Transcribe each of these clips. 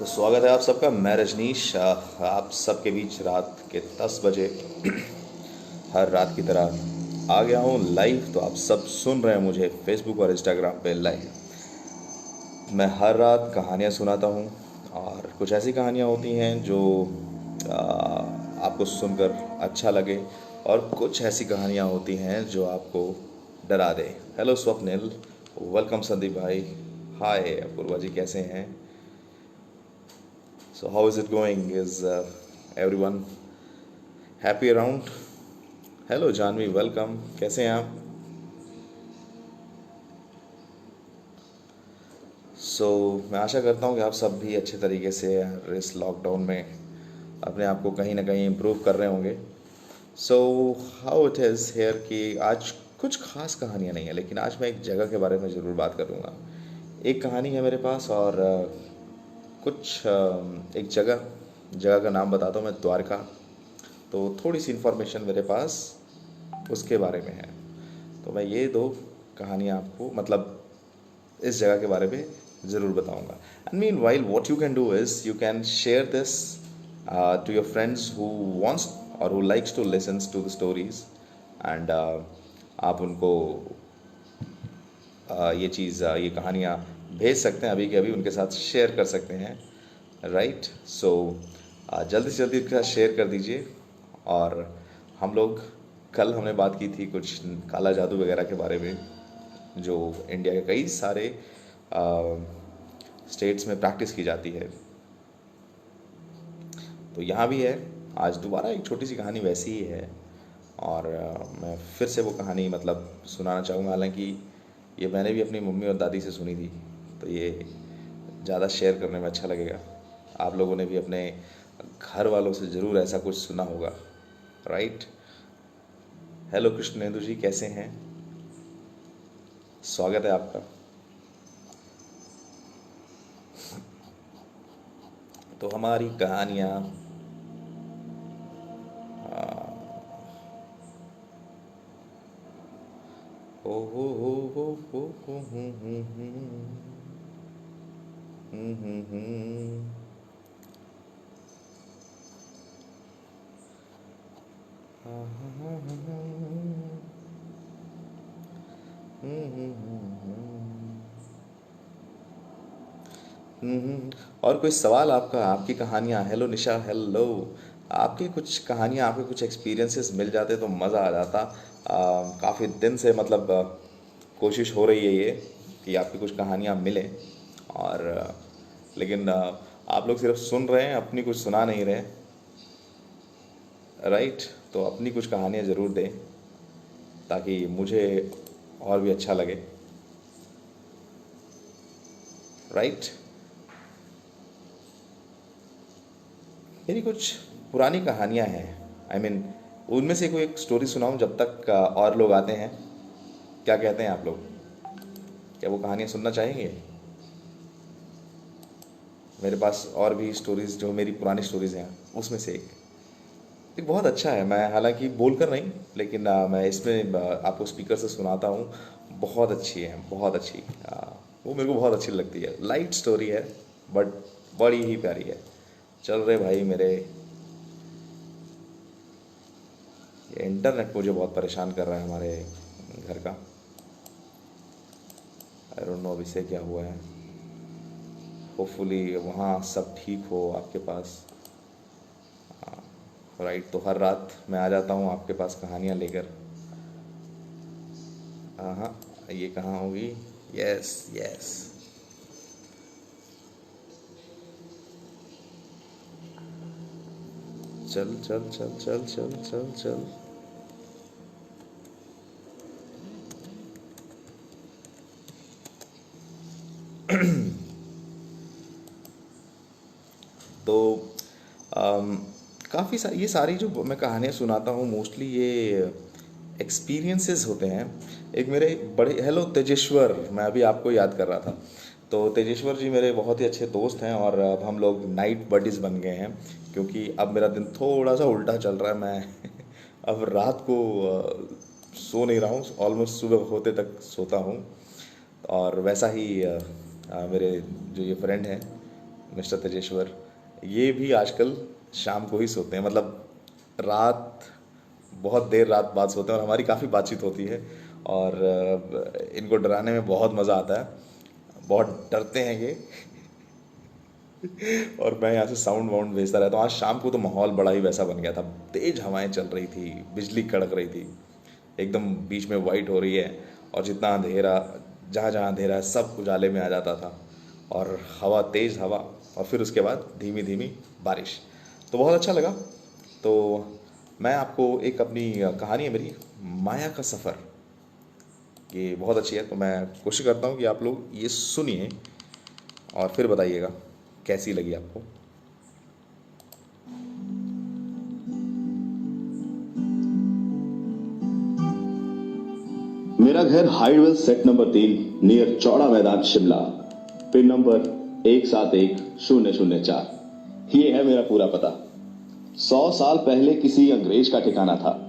तो स्वागत है आप सबका। मैं रजनीश आप सबके बीच रात के 10 बजे हर रात की तरह आ गया हूँ लाइव। तो आप सब सुन रहे हैं मुझे फेसबुक और इंस्टाग्राम पे लाइव। मैं हर रात कहानियाँ सुनाता हूँ और कुछ ऐसी कहानियाँ होती हैं जो आ, आपको सुनकर अच्छा लगे और कुछ ऐसी कहानियाँ होती हैं जो आपको डरा दे। हेलो स्वप्निल, वेलकम संदीप भाई, हाय अपूर्वा जी, कैसे हैं? So how is it going? Is everyone happy around? Hello Janhvi, welcome, कैसे हैं आप? मैं आशा करता हूँ कि आप सब भी अच्छे तरीके से इस लॉकडाउन में अपने आप को कहीं ना कहीं इम्प्रूव कर रहे होंगे। So how it is here कि आज कुछ खास कहानियाँ नहीं है, लेकिन आज मैं एक जगह के बारे में ज़रूर बात करूँगा। एक कहानी है मेरे पास और एक जगह जगह का नाम बताता हूँ मैं, द्वारका। तो थोड़ी सी इन्फॉर्मेशन मेरे पास उसके बारे में है। तो मैं ये दो कहानियाँ आपको मतलब इस जगह के बारे में ज़रूर बताऊंगा। And meanwhile what you can do is you can share this to your friends who wants और who likes to listens to the stories. एंड आप उनको ये कहानियाँ भेज सकते हैं, अभी के अभी उनके साथ शेयर कर सकते हैं। राइट। जल्दी से जल्दी उसके साथ शेयर कर दीजिए। और हम लोग कल हमने बात की थी कुछ काला जादू वगैरह के बारे में, जो इंडिया के कई सारे स्टेट्स में प्रैक्टिस की जाती है। तो यहाँ भी है। आज दोबारा एक छोटी सी कहानी वैसी ही है और मैं फिर से वो कहानी मतलब सुनाना चाहूँगा। हालांकि ये मैंने भी अपनी मम्मी और दादी से सुनी थी, तो ये ज़्यादा शेयर करने में अच्छा लगेगा। आप लोगों ने भी अपने घर वालों से ज़रूर ऐसा कुछ सुना होगा। राइट। हेलो कृष्णेंदु जी, कैसे हैं? स्वागत है आपका। तो हमारी कहानियाँ ओ हो और कोई सवाल आपका, आपकी कहानियाँ? हेलो निशा, हेलो। आपकी कुछ कहानियाँ, आपके कुछ एक्सपीरियंसेस मिल जाते तो मज़ा आ जाता। काफ़ी दिन से मतलब कोशिश हो रही है ये कि आपकी कुछ कहानियाँ मिलें। और लेकिन आप लोग सिर्फ सुन रहे हैं, अपनी कुछ सुना नहीं रहे। राइट। तो अपनी कुछ कहानियाँ ज़रूर दें ताकि मुझे और भी अच्छा लगे। राइट। मेरी कुछ पुरानी कहानियाँ हैं। आई मीन उनमें से कोई एक स्टोरी सुनाऊं जब तक और लोग आते हैं। क्या कहते हैं आप लोग? क्या वो कहानियाँ सुनना चाहेंगे? मेरे पास और भी स्टोरीज़ जो मेरी पुरानी स्टोरीज़ हैं उसमें से एक बहुत अच्छा है। मैं हालांकि बोलकर नहीं, लेकिन मैं इसमें आपको स्पीकर से सुनाता हूँ। बहुत अच्छी है, बहुत अच्छी। वो मेरे को बहुत अच्छी लगती है। लाइट स्टोरी है बट बड़ी ही प्यारी है। चल रहे भाई मेरे, ये इंटरनेट मुझे बहुत परेशान कर रहा है हमारे घर का। आई डोंट नो अभी से क्या हुआ है। होपफुली वहाँ सब ठीक हो आपके पास। राइट। तो हर रात मैं आ जाता हूँ आपके पास कहानियाँ लेकर। हाँ, ये कहाँ होगी? Yes yes. चल चल चल चल चल चल चल। तो काफ़ी सारी ये सारी जो मैं कहानियाँ सुनाता हूँ मोस्टली ये एक्सपीरियंसेस होते हैं। एक मेरे बड़े, हेलो तेजेश्वर, मैं अभी आपको याद कर रहा था। तो तेजेश्वर जी मेरे बहुत ही अच्छे दोस्त हैं और अब हम लोग नाइट बडीज़ बन गए हैं, क्योंकि अब मेरा दिन थोड़ा सा उल्टा चल रहा है। मैं अब रात को सो नहीं रहा हूँ, ऑलमोस्ट सुबह होते तक सोता हूँ। और वैसा ही मेरे जो ये फ्रेंड हैं मिस्टर तेजेश्वर, ये भी आजकल शाम को ही सोते हैं, मतलब रात, बहुत देर रात बाद सोते हैं और हमारी काफ़ी बातचीत होती है। और इनको डराने में बहुत मज़ा आता है, बहुत डरते हैं ये। और मैं यहाँ से साउंड वाउंड भेजता रहता हूँ। आज शाम को तो माहौल बड़ा ही वैसा बन गया था, तेज हवाएं चल रही थी, बिजली कड़क रही थी, एकदम बीच में वाइट हो रही है, और जितना अंधेरा, जहाँ जहाँ अंधेरा है सब उजाले में आ जाता था, और हवा, तेज़ हवा, और फिर उसके बाद धीमी धीमी बारिश। तो बहुत अच्छा लगा। तो मैं आपको एक अपनी कहानी है मेरी, माया का सफ़र, ये बहुत अच्छी है। तो मैं कोशिश करता हूँ कि आप लोग ये सुनिए और फिर बताइएगा कैसी लगी आपको। मेरा घर हाइडवेल set number 3 near Chaura Maidan Shimla, pin number 171004। ये है मेरा पूरा पता। 100 साल पहले किसी अंग्रेज का ठिकाना था।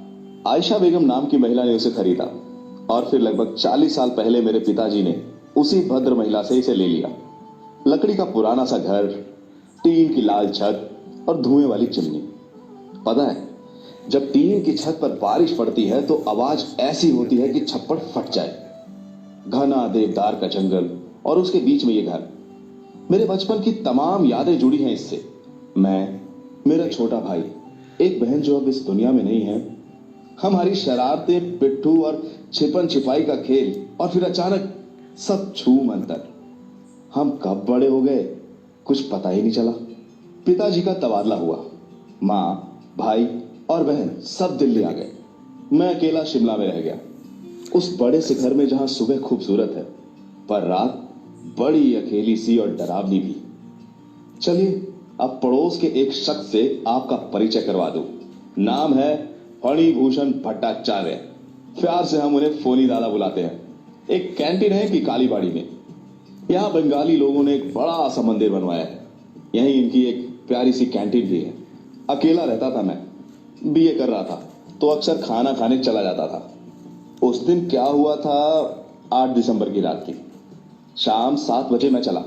आयशा बेगम नाम की महिला ने उसे खरीदा और फिर लगभग 40 साल पहले मेरे पिताजी ने उसी भद्र महिला से इसे ले लिया। लकड़ी का पुराना सा घर, टीन की लाल छत और धुएं वाली चिमनी। पता है, जब टीन की छत पर बारिश पड़ती है तो आवाज ऐसी होती है कि छप्पड़ फट जाए। घना देवदार का जंगल और उसके बीच में ये घर। मेरे बचपन की तमाम यादें जुड़ी हैं इससे। मैं, मेरा छोटा भाई, एक बहन जो अब इस दुनिया में नहीं है, हमारी शरारतें, पिट्ठू और छिपन छिपाई का खेल, और फिर अचानक सब छूम अंतर। हम कब बड़े हो गए कुछ पता ही नहीं चला। पिताजी का तबादला हुआ। माँ, भाई और बहन सब दिल्ली आ गए। मैं अकेला शिमला में रह गया, उस बड़े से घर में जहां सुबह खूबसूरत है पर रात बड़ी अकेली सी और डरावनी भी। चलिए अब पड़ोस के एक शख्स से आपका परिचय करवा दूं। नाम है फणिभूषण भट्टाचार्य। प्यार से हम उन्हें फोनी दादा बुलाते हैं। एक कैंटीन है कि कालीबाड़ी में। यहाँ बंगाली लोगों ने एक बड़ा सा मंदिर बनवाया है। यहीं इनकी एक प्यारी सी कैंटीन भी है। अकेला रहता था मैं, बीए कर रहा था, तो अक्सर खाना खाने चला जाता था। उस दिन क्या हुआ था, 8 दिसंबर की रात की शाम 7 बजे मैं चला,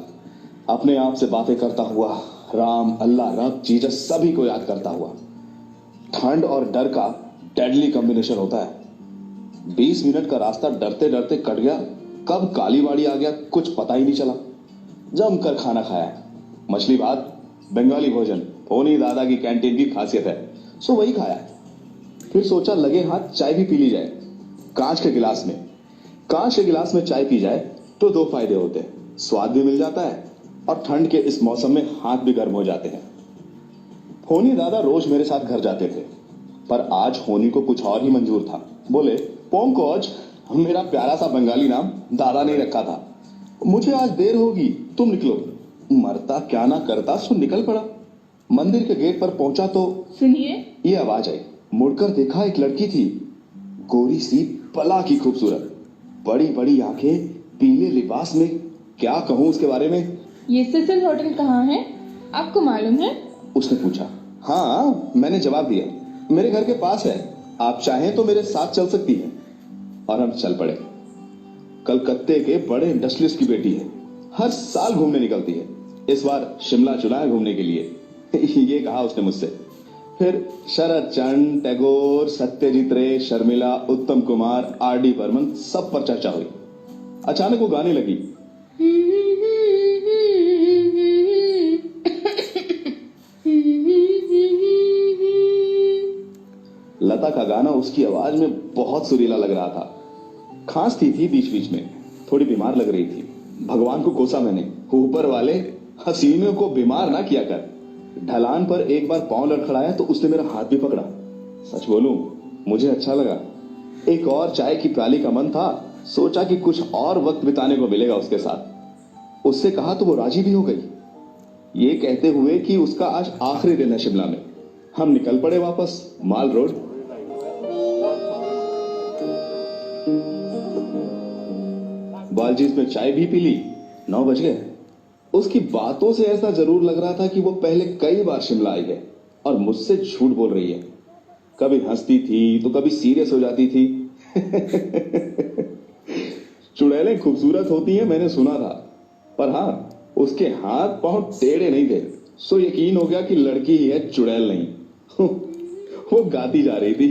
अपने आप से बातें करता हुआ, राम, अल्लाह, रब, जीसस सभी को याद करता हुआ। ठंड और डर का डेडली कॉम्बिनेशन होता है। 20 मिनट का रास्ता डरते डरते कट गया। कब कालीबाड़ी आ गया कुछ पता ही नहीं चला। जमकर खाना खाया, मछली भात, बंगाली भोजन, फोनी दादा की कैंटीन की खासियत है, सो वही खाया। फिर सोचा लगे हाथ चाय भी पी ली जाए, कांच के गिलास में। कांच के गिलास में चाय पी जाए तो 2 फायदे होते हैं, स्वाद भी मिल जाता है और ठंड के इस मौसम में हाथ भी गर्म हो जाते हैं। होनी दादा रोज मेरे साथ घर जाते थे, पर आज होनी को कुछ और ही मंजूर था। बोले, पोंकोज, मेरा प्यारा सा बंगाली नाम दादा ने रखा था, मुझे आज देर होगी, तुम निकलो। मरता क्या ना करता, सो निकल पड़ा। मंदिर के गेट पर पहुंचा तो सुनिए, ये आवाज आई। मुड़कर देखा, एक लड़की थी, गोरी सी, पला की खूबसूरत, बड़ी बड़ी आंखें, पीले लिबास में। क्या कहूं उसके बारे में। ये सिसिल होटल कहाँ है, आपको मालूम है? उसने पूछा। हाँ, मैंने जवाब दिया, मेरे घर के पास है, आप चाहें तो मेरे साथ चल सकती हैं। और हम चल पड़े। कलकत्ते के बड़े इंडस्ट्रियलिस्ट की बेटी है, हर साल घूमने निकलती है। इस बार शिमला चुना है घूमने के लिए। ये कहा उसने मुझसे। फिर शरद चंद्र, टैगोर, सत्यजीत रे, शर्मिला, उत्तम कुमार, आर.डी. बर्मन, सब पर चर्चा हुई। अचानक वो गाने लगी। लता का गाना उसकी आवाज में बहुत सुरीला लग रहा था। खांसती थी बीच बीच में, थोड़ी बीमार लग रही थी। भगवान को कोसा मैंने, ऊपर वाले हसीनों को बीमार ना किया कर। ढलान पर एक बार पांव लड़खड़ाया तो उसने मेरा हाथ भी पकड़ा। सच बोलूं, मुझे अच्छा लगा। एक और चाय की प्याली का मन था। सोचा कि कुछ और वक्त बिताने को मिलेगा उसके साथ। उससे कहा तो वो राजी भी हो गई, ये कहते हुए कि उसका आज आखिरी दिन है शिमला में। हम निकल पड़े वापस माल रोड। बालजीत में चाय भी पी ली। 9 बज गए। उसकी बातों से ऐसा जरूर लग रहा था कि वो पहले कई बार शिमला आई है और मुझसे झूठ बोल रही है। कभी हंसती थी तो कभी सीरियस हो जाती थी। चुड़ैलें खूबसूरत होती हैं, मैंने सुना था, पर हाँ, उसके हाथ पांव टेढ़े नहीं थे, सो यकीन हो गया कि लड़की ही है, चुड़ैल नहीं। वो गाती जा रही थी।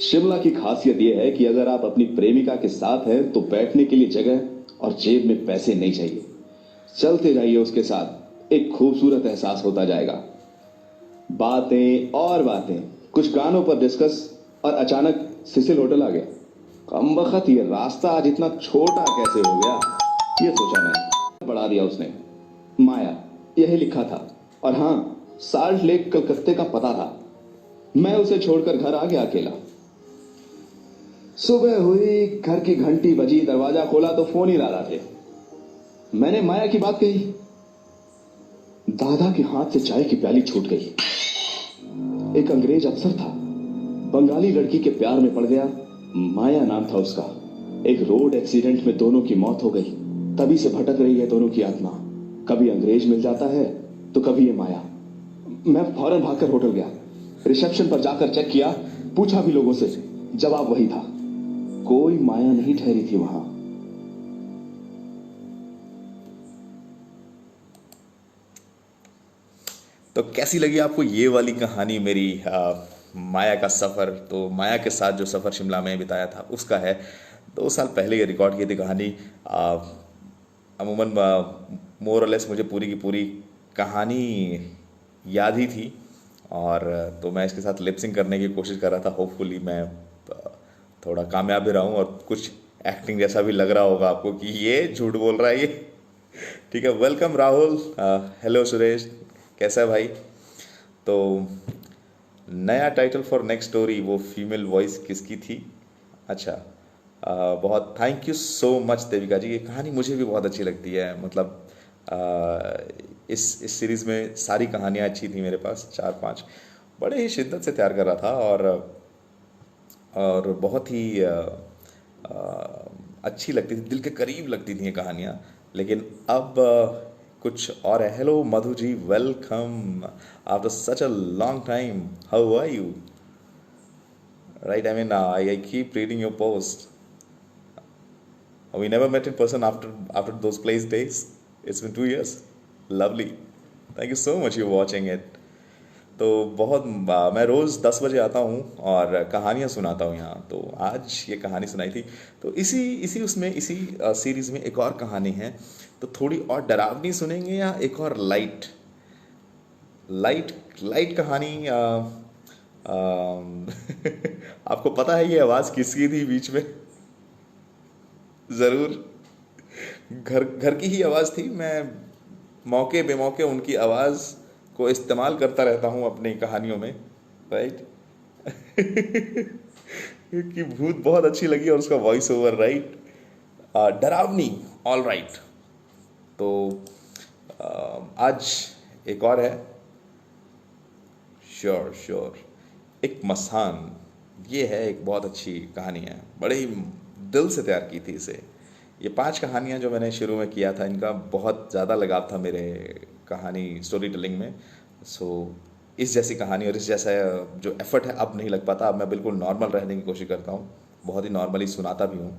शिमला की खासियत यह है कि अगर आप अपनी प्रेमिका के साथ हैं तो बैठने के लिए जगह और जेब में पैसे नहीं चाहिए। चलते जाइए उसके साथ, एक खूबसूरत एहसास होता जाएगा। बातें और बातें, कुछ गानों पर डिस्कस, और अचानक सिसिल होटल आ गया। कमबख्त ये रास्ता आज इतना छोटा कैसे हो गया, ये सोचा मैं। बढ़ा दिया उसने। माया यही लिखा था, और हां, साल्ट लेक कलकत्ते का पता था। मैं उसे छोड़कर घर आ गया अकेला। सुबह हुई, घर की घंटी बजी, दरवाजा खोला तो फोन ही दादा थे। मैंने माया की बात कही। दादा के हाथ से चाय की प्याली छूट गई। एक अंग्रेज अफसर था, बंगाली लड़की के प्यार में पड़ गया। माया नाम था उसका। एक रोड एक्सीडेंट में दोनों की मौत हो गई। तभी से भटक रही है दोनों की आत्मा। कभी अंग्रेज मिल जाता है तो कभी ये माया। मैं फौरन भागकर होटल गया। रिसेप्शन पर जाकर चेक किया, पूछा भी लोगों से, जवाब वही था। कोई माया नहीं ठहरी थी वहां। तो कैसी लगी आपको ये वाली कहानी मेरी माया का सफ़र? तो माया के साथ जो सफ़र शिमला में बिताया था उसका है। 2 साल पहले ये रिकॉर्ड की थी कहानी। अमूमन मोर और लेस मुझे पूरी की पूरी कहानी याद ही थी, और तो मैं इसके साथ लिपसिंग करने की कोशिश कर रहा था। होपफुली मैं थोड़ा कामयाब भी रहा हूँ, और कुछ एक्टिंग जैसा भी लग रहा होगा आपको कि ये झूठ बोल रहा है ये। ठीक है, वेलकम राहुल। हेलो सुरेश, कैसा है भाई? तो नया टाइटल फॉर नेक्स्ट स्टोरी, वो फीमेल वॉइस किसकी थी? अच्छा, बहुत thank you so much Devika ji. ये कहानी मुझे भी बहुत अच्छी लगती है। मतलब इस सीरीज़ में सारी कहानियाँ अच्छी थी मेरे पास, 4-5 बड़े ही शिद्दत से तैयार कर रहा था, और बहुत ही अच्छी लगती थी, दिल के करीब लगती थी ये कहानियाँ। लेकिन अब कुछ और है। Hello Madhu ji, welcome after such a long time. How are you? Right, I mean I keep reading your post. We never met in person after those place days. It's been 2 years. Lovely. Thank you so much you watching it. तो बहुत मैं रोज़ 10 बजे आता हूँ और कहानियाँ सुनाता हूँ यहाँ। तो आज ये कहानी सुनाई थी। तो इसी सीरीज़ में एक और कहानी है। तो थोड़ी और डरावनी सुनेंगे या एक और लाइट कहानी? आपको पता है ये आवाज़ किसकी थी बीच में? ज़रूर घर की ही आवाज़ थी। मैं मौके बेमौके उनकी आवाज़ को इस्तेमाल करता रहता हूँ अपनी कहानियों में, राइट? कि भूत बहुत अच्छी लगी और उसका वॉइस ओवर, राइट? डरावनी, ऑल राइट। तो आज एक और है। श्योर एक मसान, ये है एक बहुत अच्छी कहानी है। बड़े ही दिल से तैयार की थी इसे। ये 5 कहानियाँ जो मैंने शुरू में किया था, इनका बहुत ज़्यादा लगाव था मेरे कहानी स्टोरी टेलिंग में। सो इस जैसी कहानी और इस जैसा जो एफर्ट है अब नहीं लग पाता। अब मैं बिल्कुल नॉर्मल रहने की कोशिश करता हूँ, बहुत ही नॉर्मली सुनाता भी हूँ,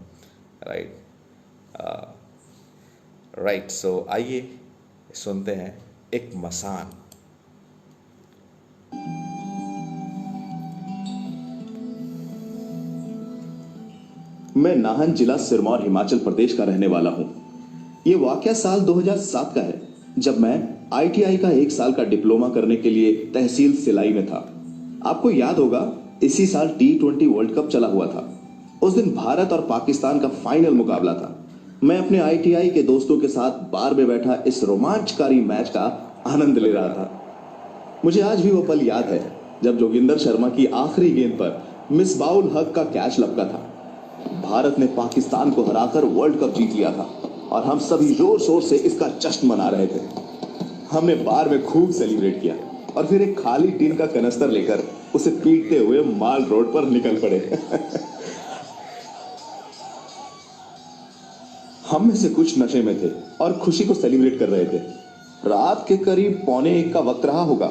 राइट। सो आइए सुनते हैं एक मसान। मैं नाहन जिला सिरमौर हिमाचल प्रदेश का रहने वाला हूं। यह वाकया साल 2007 का है, जब मैं ITI का 1 साल का डिप्लोमा करने के लिए तहसील सिलाई में था। आपको याद होगा, इसी साल T20 वर्ल्ड कप चला हुआ था। उस दिन भारत और पाकिस्तान का फाइनल मुकाबला था। मैं अपने ITI के दोस्तों के साथ बार में बैठा इस रोमांचकारी मैच का आनंद ले रहा था। मुझे आज भी वो पल याद है जब जोगिंदर शर्मा की आखिरी गेंद पर मिसबाउल हक का कैच लपका था। भारत ने पाकिस्तान को हराकर वर्ल्ड कप जीत लिया था और हम सभी जोर शोर से इसका जश्न मना रहे थे। हमने बार में खूब सेलिब्रेट किया और फिर एक खाली टीन का कनस्तर लेकर उसे पीटते हुए माल रोड पर निकल पड़े। हम में से कुछ नशे में थे और खुशी को सेलिब्रेट कर रहे थे। रात के करीब 1:45 का वक्त रहा होगा।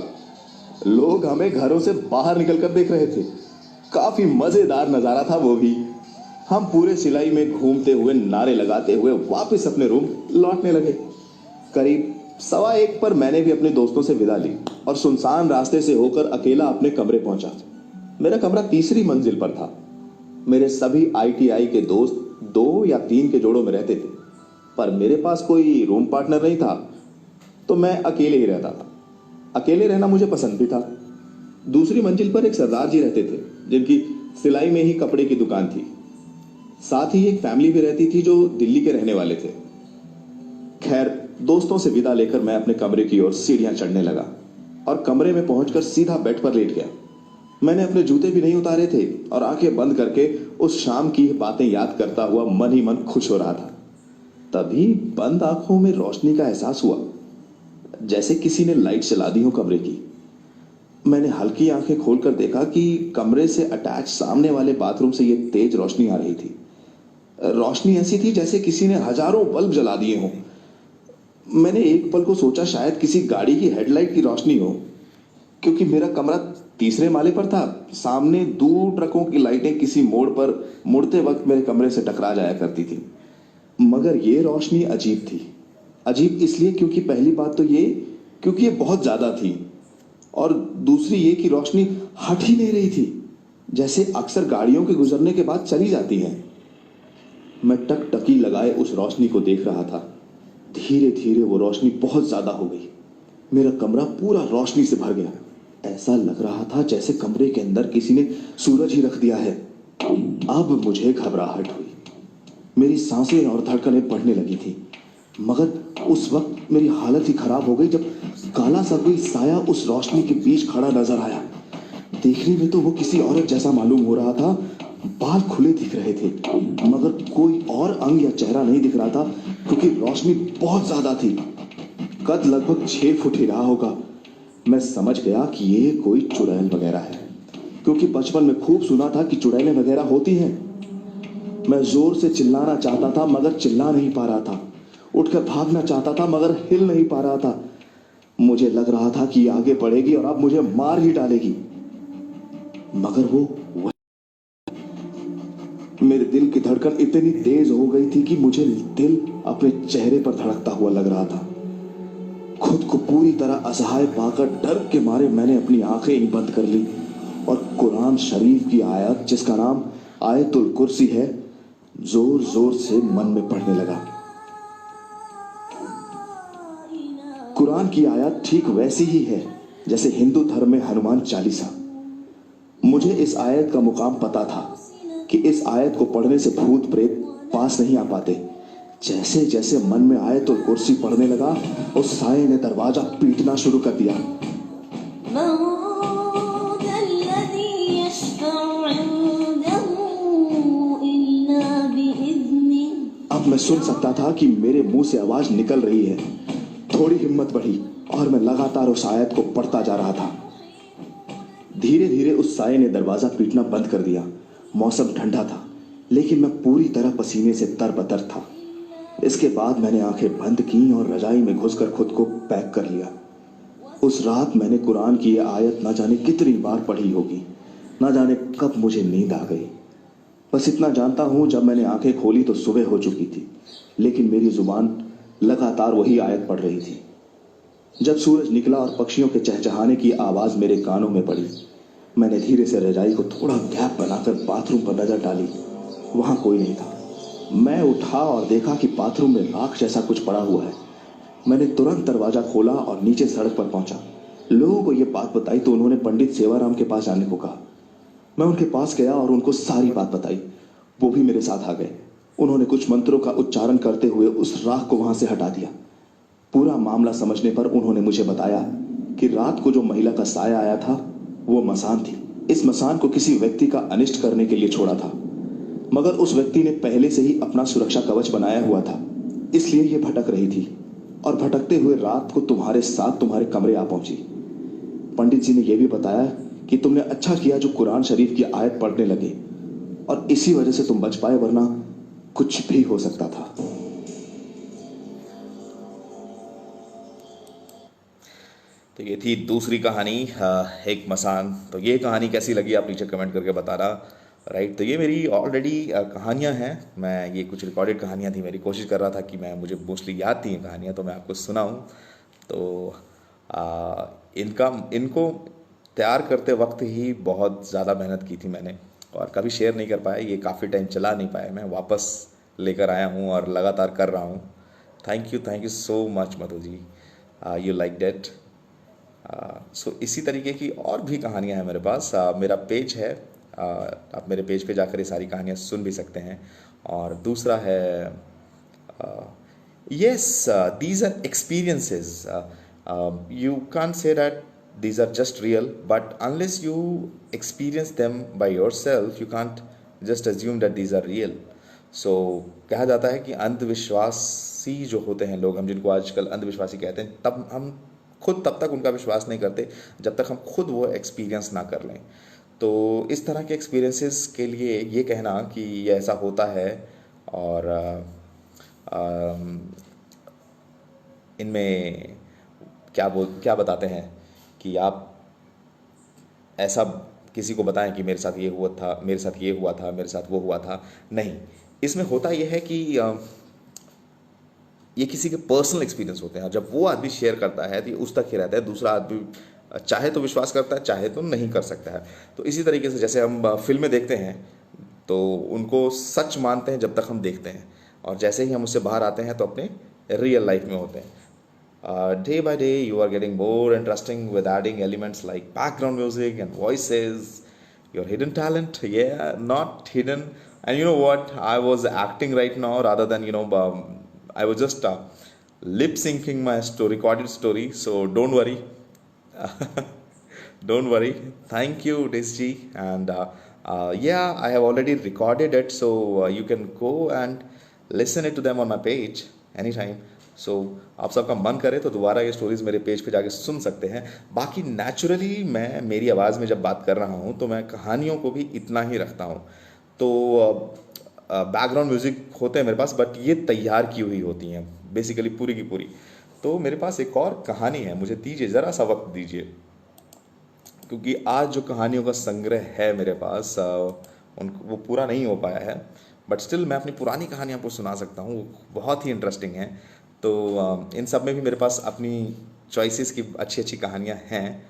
लोग हमें घरों से बाहर निकलकर देख रहे थे। काफी मजेदार नजारा था वो भी। हम पूरे सिलाई में घूमते हुए नारे लगाते हुए वापस अपने रूम लौटने लगे। करीब 1:15 पर मैंने भी अपने दोस्तों से विदा ली और सुनसान रास्ते से होकर अकेला अपने कमरे पहुंचा। मेरा कमरा तीसरी मंजिल पर था। मेरे सभी आईटीआई के दोस्त 2 या 3 के जोड़ों में रहते थे, पर मेरे पास कोई रूम पार्टनर नहीं था, तो मैं अकेले ही रहता था। अकेले रहना मुझे पसंद भी था। दूसरी मंजिल पर एक सरदार जी रहते थे, जिनकी सिलाई में ही कपड़े की दुकान थी। साथ ही एक फैमिली भी रहती थी जो दिल्ली के रहने वाले थे। खैर, दोस्तों से विदा लेकर मैं अपने कमरे की ओर सीढ़ियां चढ़ने लगा और कमरे में पहुंचकर सीधा बेड पर लेट गया। मैंने अपने जूते भी नहीं उतारे थे और आंखें बंद करके उस शाम की बातें याद करता हुआ मन ही मन खुश हो रहा था। तभी बंद आंखों में रोशनी का एहसास हुआ, जैसे किसी ने लाइट जला दी हो कमरे की। मैंने हल्की आंखें खोलकर देखा कि कमरे से अटैच सामने वाले बाथरूम से यह तेज रोशनी आ रही थी। रोशनी ऐसी थी जैसे किसी ने हजारों बल्ब जला दिए हों। मैंने एक पल को सोचा शायद किसी गाड़ी की हेडलाइट की रोशनी हो, क्योंकि मेरा कमरा तीसरे माले पर था। सामने दूर ट्रकों की लाइटें किसी मोड़ पर मुड़ते वक्त मेरे कमरे से टकरा जाया करती थी। मगर यह रोशनी अजीब थी। अजीब इसलिए क्योंकि पहली बात तो ये क्योंकि ये बहुत ज्यादा थी, और दूसरी ये कि रोशनी हट ही नहीं रही थी, जैसे अक्सर गाड़ियों के गुजरने के बाद चली जाती हैं। मैं टकटकी लगाए उस रोशनी को देख रहा था। धीरे धीरे वो रोशनी बहुत ज्यादा हो गई। मेरा कमरा पूरा रोशनी से भर गया। ऐसा लग रहा था जैसे कमरे के अंदर किसी ने सूरज ही रख दिया है। अब मुझे घबराहट हुई। मेरी सांसें और धड़कनें बढ़ने लगी थी। मगर उस वक्त मेरी हालत ही खराब हो गई जब काला सा कोई साया उस रोशनी के बीच खड़ा नजर आया। देखने में तो वो किसी औरत जैसा मालूम हो रहा था। बाल खुले दिख रहे थे, मगर कोई और अंग या चेहरा नहीं दिख रहा था, क्योंकि रोशनी बहुत ज्यादा थी। कद लगभग 6 फुट ही रहा होगा। मैं समझ गया कि ये कोई चुड़ैल वगैरह है, क्योंकि बचपन में खूब सुना था कि चुड़ैलें वगैरह होती हैं। मैं जोर से चिल्लाना चाहता था, मगर चिल्ला नहीं पा रहा था। उठकर भागना चाहता था, मगर हिल नहीं पा रहा था। मुझे लग रहा था कि आगे बढ़ेगी और अब मुझे मार ही डालेगी। मगर वो मेरे दिल की धड़कन इतनी तेज हो गई थी कि मुझे दिल अपने चेहरे पर धड़कता हुआ लग रहा था। खुद को पूरी तरह असहाय पाकर डर के मारे मैंने अपनी आंखें ही बंद कर ली और कुरान शरीफ की आयत, जिसका नाम आयतुल कुर्सी है, जोर जोर से मन में पढ़ने लगा। कुरान की आयत ठीक वैसी ही है जैसे हिंदू धर्म में हनुमान चालीसा। मुझे इस आयत का मुकाम पता था कि इस आयत को पढ़ने से भूत प्रेत पास नहीं आ पाते। जैसे जैसे मन में आयतुल कुर्सी पढ़ने लगा, उस साये ने दरवाजा पीटना शुरू कर दिया। अब मैं सुन सकता था कि मेरे मुंह से आवाज निकल रही है। थोड़ी हिम्मत बढ़ी और मैं लगातार उस आयत को पढ़ता जा रहा था। धीरे धीरे उस साये ने दरवाजा पीटना बंद कर दिया। मौसम ठंडा था, लेकिन मैं पूरी तरह पसीने से तरबतर था। इसके बाद मैंने आंखें बंद की और रजाई में घुसकर खुद को पैक कर लिया। उस रात मैंने कुरान की यह आयत न जाने कितनी बार पढ़ी होगी। न जाने कब मुझे नींद आ गई। बस इतना जानता हूं, जब मैंने आंखें खोली तो सुबह हो चुकी थी, लेकिन मेरी जुबान लगातार वही आयत पढ़ रही थी। जब सूरज निकला और पक्षियों के चहचहाने की आवाज मेरे कानों में पड़ी, मैंने धीरे से रजाई को थोड़ा गैप बनाकर बाथरूम पर नजर डाली। वहां कोई नहीं था। मैं उठा और देखा कि बाथरूम में राख जैसा कुछ पड़ा हुआ है। मैंने तुरंत दरवाजा खोला और नीचे सड़क पर पहुंचा। लोगों को यह बात बताई तो उन्होंने पंडित सेवाराम के पास जाने को कहा। मैं उनके पास गया और उनको सारी बात बताई। वो भी मेरे साथ आ गए। उन्होंने कुछ मंत्रों का उच्चारण करते हुए उस राख को वहां से हटा दिया। पूरा मामला समझने पर उन्होंने मुझे बताया कि रात को जो महिला का साया आया था वो मसान थी। इस मसान को किसी व्यक्ति का अनिष्ट करने के लिए छोड़ा था, मगर उस व्यक्ति ने पहले से ही अपना सुरक्षा कवच बनाया हुआ था, इसलिए ये भटक रही थी और भटकते हुए रात को तुम्हारे साथ तुम्हारे कमरे आ पहुंची। पंडित जी ने यह भी बताया कि तुमने अच्छा किया जो कुरान शरीफ की आयत पढ़ने लगे, और इसी वजह से तुम बच पाए, वरना कुछ भी हो सकता था। तो ये थी दूसरी कहानी, एक मसान। तो ये कहानी कैसी लगी आप नीचे कमेंट करके बताना। राइट। तो ये मेरी ऑलरेडी कहानियाँ हैं। मैं ये कुछ रिकॉर्डेड कहानियाँ थी, मेरी कोशिश कर रहा था कि मुझे मोस्टली याद थी ये कहानियाँ, तो मैं आपको सुनाऊँ। तो इनको तैयार करते वक्त ही बहुत ज़्यादा मेहनत की थी मैंने, और कभी शेयर नहीं कर पाया। ये काफ़ी टाइम चला नहीं पाया, मैं वापस लेकर आया हूँ और लगातार कर रहा हूँ। Thank you so much Madhu ji, you like that. So इसी तरीके की और भी कहानियाँ हैं मेरे पास। मेरा पेज है, आप मेरे पेज पे जाकर ये सारी कहानियाँ सुन भी सकते हैं। और दूसरा है, yes, these are experiences. You can't say that these are just real, but unless you experience them by yourself, you can't just assume that these are real. So कहा जाता है कि अंधविश्वासी जो होते हैं लोग, हम जिनको आजकल अंधविश्वासी कहते हैं, तब हम खुद तब तक उनका विश्वास नहीं करते जब तक हम खुद वो एक्सपीरियंस ना कर लें। तो इस तरह के एक्सपीरियंसेस के लिए ये कहना कि ये ऐसा होता है, और इनमें क्या बताते हैं कि आप ऐसा किसी को बताएं कि मेरे साथ ये हुआ था, मेरे साथ ये हुआ था, मेरे साथ वो हुआ था, नहीं। इसमें होता यह है कि ये किसी के पर्सनल एक्सपीरियंस होते हैं। जब वो आदमी शेयर करता है तो ये उस तक ही रहता है, दूसरा आदमी चाहे तो विश्वास करता है, चाहे तो नहीं कर सकता है। तो इसी तरीके से जैसे हम फिल्में देखते हैं तो उनको सच मानते हैं जब तक हम देखते हैं, और जैसे ही हम उससे बाहर आते हैं तो अपने रियल लाइफ में होते हैं। Day by day, you are getting more interesting with adding elements like background music and voices. Your hidden talent, yeah, not hidden. And you know what? I was acting right now rather than, I was just lip syncing my recorded story. So don't worry. Don't worry. Thank you, Desji. And yeah, I have already recorded it. So you can go and listen it to them on my page anytime. सो आप सबका मन करे तो दोबारा ये stories मेरे page पे जाके सुन सकते हैं। बाकी नेचुरली मैं मेरी आवाज़ में जब बात कर रहा हूँ तो मैं कहानियों को भी इतना ही रखता हूँ। तो बैकग्राउंड म्यूज़िक होते हैं मेरे पास, बट ये तैयार की हुई होती हैं बेसिकली पूरी की पूरी। तो मेरे पास एक और कहानी है, मुझे दीजिए ज़रा सा वक्त दीजिए, क्योंकि आज जो कहानियों का संग्रह है मेरे पास वो पूरा नहीं हो पाया है, बट स्टिल मैं अपनी पुरानी कहानी आपको सुना सकता हूँ, बहुत ही इंटरेस्टिंग है। तो इन सब में भी मेरे पास अपनी चॉइसेस की अच्छी अच्छी कहानियाँ हैं।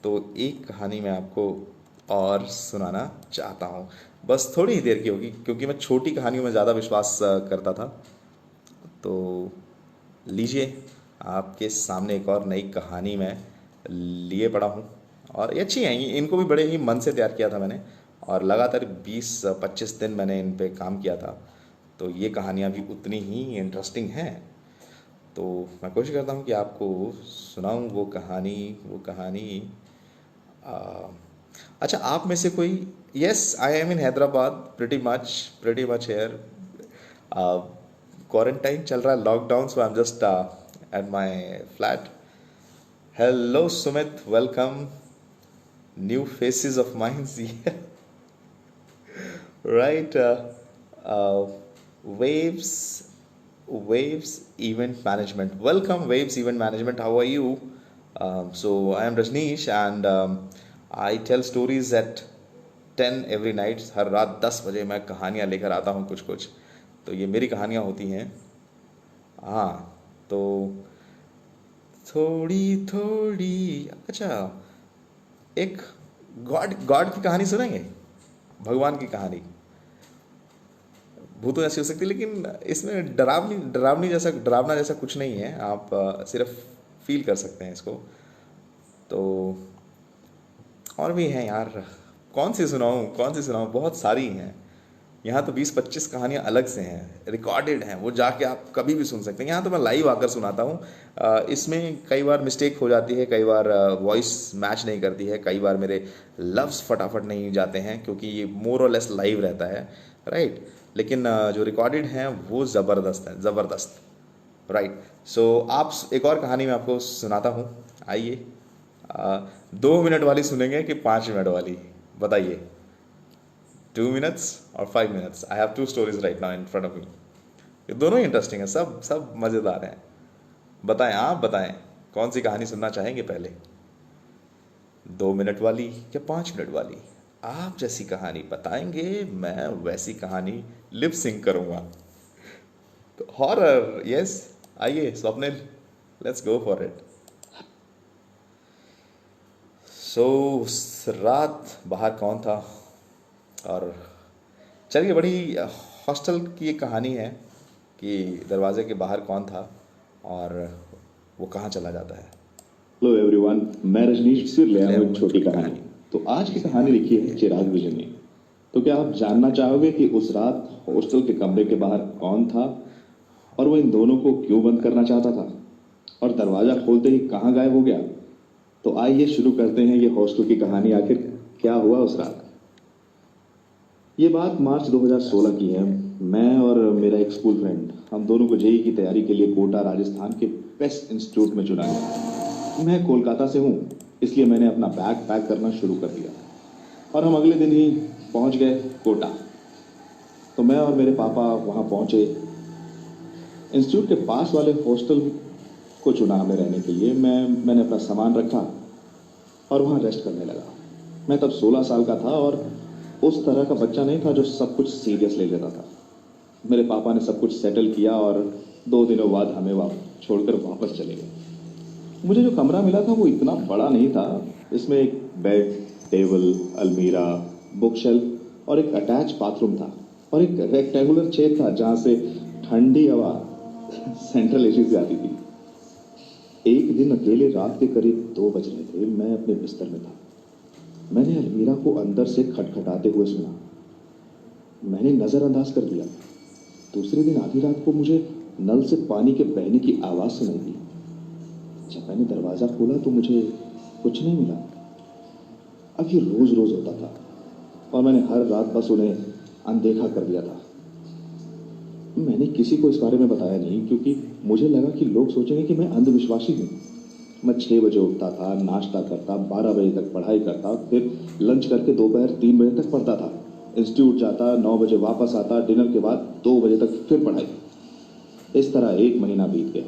तो एक कहानी मैं आपको और सुनाना चाहता हूँ, बस थोड़ी ही देर की होगी, क्योंकि मैं छोटी कहानियों में ज़्यादा विश्वास करता था। तो लीजिए, आपके सामने एक और नई कहानी मैं लिए पड़ा हूँ, और ये अच्छी हैं, इनको भी बड़े ही मन से तैयार किया था मैंने, और लगातार 20-25 दिन मैंने इन पे काम किया था। तो ये कहानियाँ भी उतनी ही इंटरेस्टिंग हैं। तो मैं कोशिश करता हूँ कि आपको सुनाऊँ वो कहानी। अच्छा, आप में से कोई, yes, I am in Hyderabad, pretty much here. Quarantine चल रहा है, lockdown, so I am just at my flat. Hello Sumit, welcome, new faces of minds, right. Waves Event Management. Welcome, Waves Event Management. How are you? So I am Rajneesh, and I tell stories at 10 every night. हर रात 10 बजे मैं कहानियाँ लेकर आता हूँ कुछ। तो ये मेरी कहानियाँ होती हैं। हाँ, तो थोड़ी अच्छा, एक गॉड की कहानी सुनेंगे, भगवान की कहानी। भूतों जैसी हो सकती है, लेकिन इसमें डरावना जैसा कुछ नहीं है, आप सिर्फ फील कर सकते हैं इसको। तो और भी हैं यार, कौन सी सुनाऊँ, बहुत सारी हैं। यहाँ तो 20-25 कहानियाँ अलग से हैं, रिकॉर्डेड हैं, वो जाके आप कभी भी सुन सकते हैं। यहाँ तो मैं लाइव आकर सुनाता हूँ। इसमें कई बार मिस्टेक हो जाती है, कई बार वॉइस मैच नहीं करती है, कई बार मेरे लफ्ज़ फटाफट नहीं जाते हैं, क्योंकि ये मोर और लेस लाइव रहता है, राइट। लेकिन जो रिकॉर्डेड हैं वो ज़बरदस्त, राइट। सो आप एक और कहानी मैं आपको सुनाता हूँ, आइए। 2 मिनट वाली सुनेंगे कि 5 मिनट वाली, बताइए। 2 minutes और 5 minutes? I have 2 stories right now in front of me. ये दोनों ही इंटरेस्टिंग है, सब मज़ेदार हैं। बताएं, आप बताएं कौन सी कहानी सुनना चाहेंगे पहले, 2 मिनट वाली या 5 मिनट वाली? आप जैसी कहानी बताएंगे, मैं वैसी कहानी लिप सिंक करूँगा। तो हॉरर, यस, आइए Swapnil, let's go for it. So उस रात बाहर कौन था? और चलिए, बड़ी हॉस्टल की एक कहानी है कि दरवाजे के बाहर कौन था और वो कहाँ चला जाता है। हेलो एवरीवन, मैं रजनीश फिर ले आया हूँ एक छोटी छोटी कहानी। तो आज की कहानी लिखी है चिराग विजन ने। तो क्या आप जानना चाहोगे कि उस रात हॉस्टल के कमरे के बाहर कौन था और वो इन दोनों को क्यों बंद करना चाहता था और दरवाजा खोलते ही कहाँ गायब हो गया? तो आइए शुरू करते हैं ये हॉस्टल की कहानी। आखिर क्या हुआ उस रात? ये बात मार्च 2016 की है। मैं और मेरा एक स्कूल फ्रेंड, हम दोनों को जेईई की तैयारी के लिए कोटा राजस्थान के बेस्ट इंस्टीट्यूट में चुना गया। मैं कोलकाता से हूँ, इसलिए मैंने अपना बैग पैक करना शुरू कर दिया और हम अगले दिन ही पहुँच गए कोटा। तो मैं और मेरे पापा वहाँ पहुँचे। इंस्टीट्यूट के पास वाले हॉस्टल को चुना हमें रहने के लिए। मैंने अपना सामान रखा और वहाँ रेस्ट करने लगा। मैं तब 16 साल का था और उस तरह का बच्चा नहीं था जो सब कुछ सीरियस ले लेता था। मेरे पापा ने सब कुछ सेटल किया और 2 दिनों बाद हमें छोड़कर वापस चले गए। मुझे जो कमरा मिला था वो इतना बड़ा नहीं था। इसमें एक बेड, टेबल, अलमीरा, बुक शेल्फ और एक अटैच बाथरूम था और एक रेक्टेंगुलर चेयर था जहाँ से ठंडी हवा सेंट्रल एसी से आती थी। एक दिन अकेले रात के करीब 2 बज रहे थे। मैं अपने बिस्तर में था। मैंने अलमीरा को अंदर से खटखटाते हुए सुना। मैंने नजरअंदाज कर दिया। दूसरे दिन आधी रात को मुझे नल से पानी के बहने की आवाज सुनाई दी। जब मैंने दरवाजा खोला तो मुझे कुछ नहीं मिला। अब ये रोज रोज होता था और मैंने हर रात बस उन्हें अनदेखा कर दिया था। मैंने किसी को इस बारे में बताया नहीं क्योंकि मुझे लगा कि लोग सोचेंगे कि मैं अंधविश्वासी हूँ। मैं 6 बजे उठता था, नाश्ता करता, 12 बजे तक पढ़ाई करता, फिर लंच करके दोपहर 3 बजे तक पढ़ता था, इंस्टीट्यूट जाता, 9 बजे वापस आता, डिनर के बाद 2 बजे तक फिर पढ़ाई। इस तरह 1 महीना बीत गया।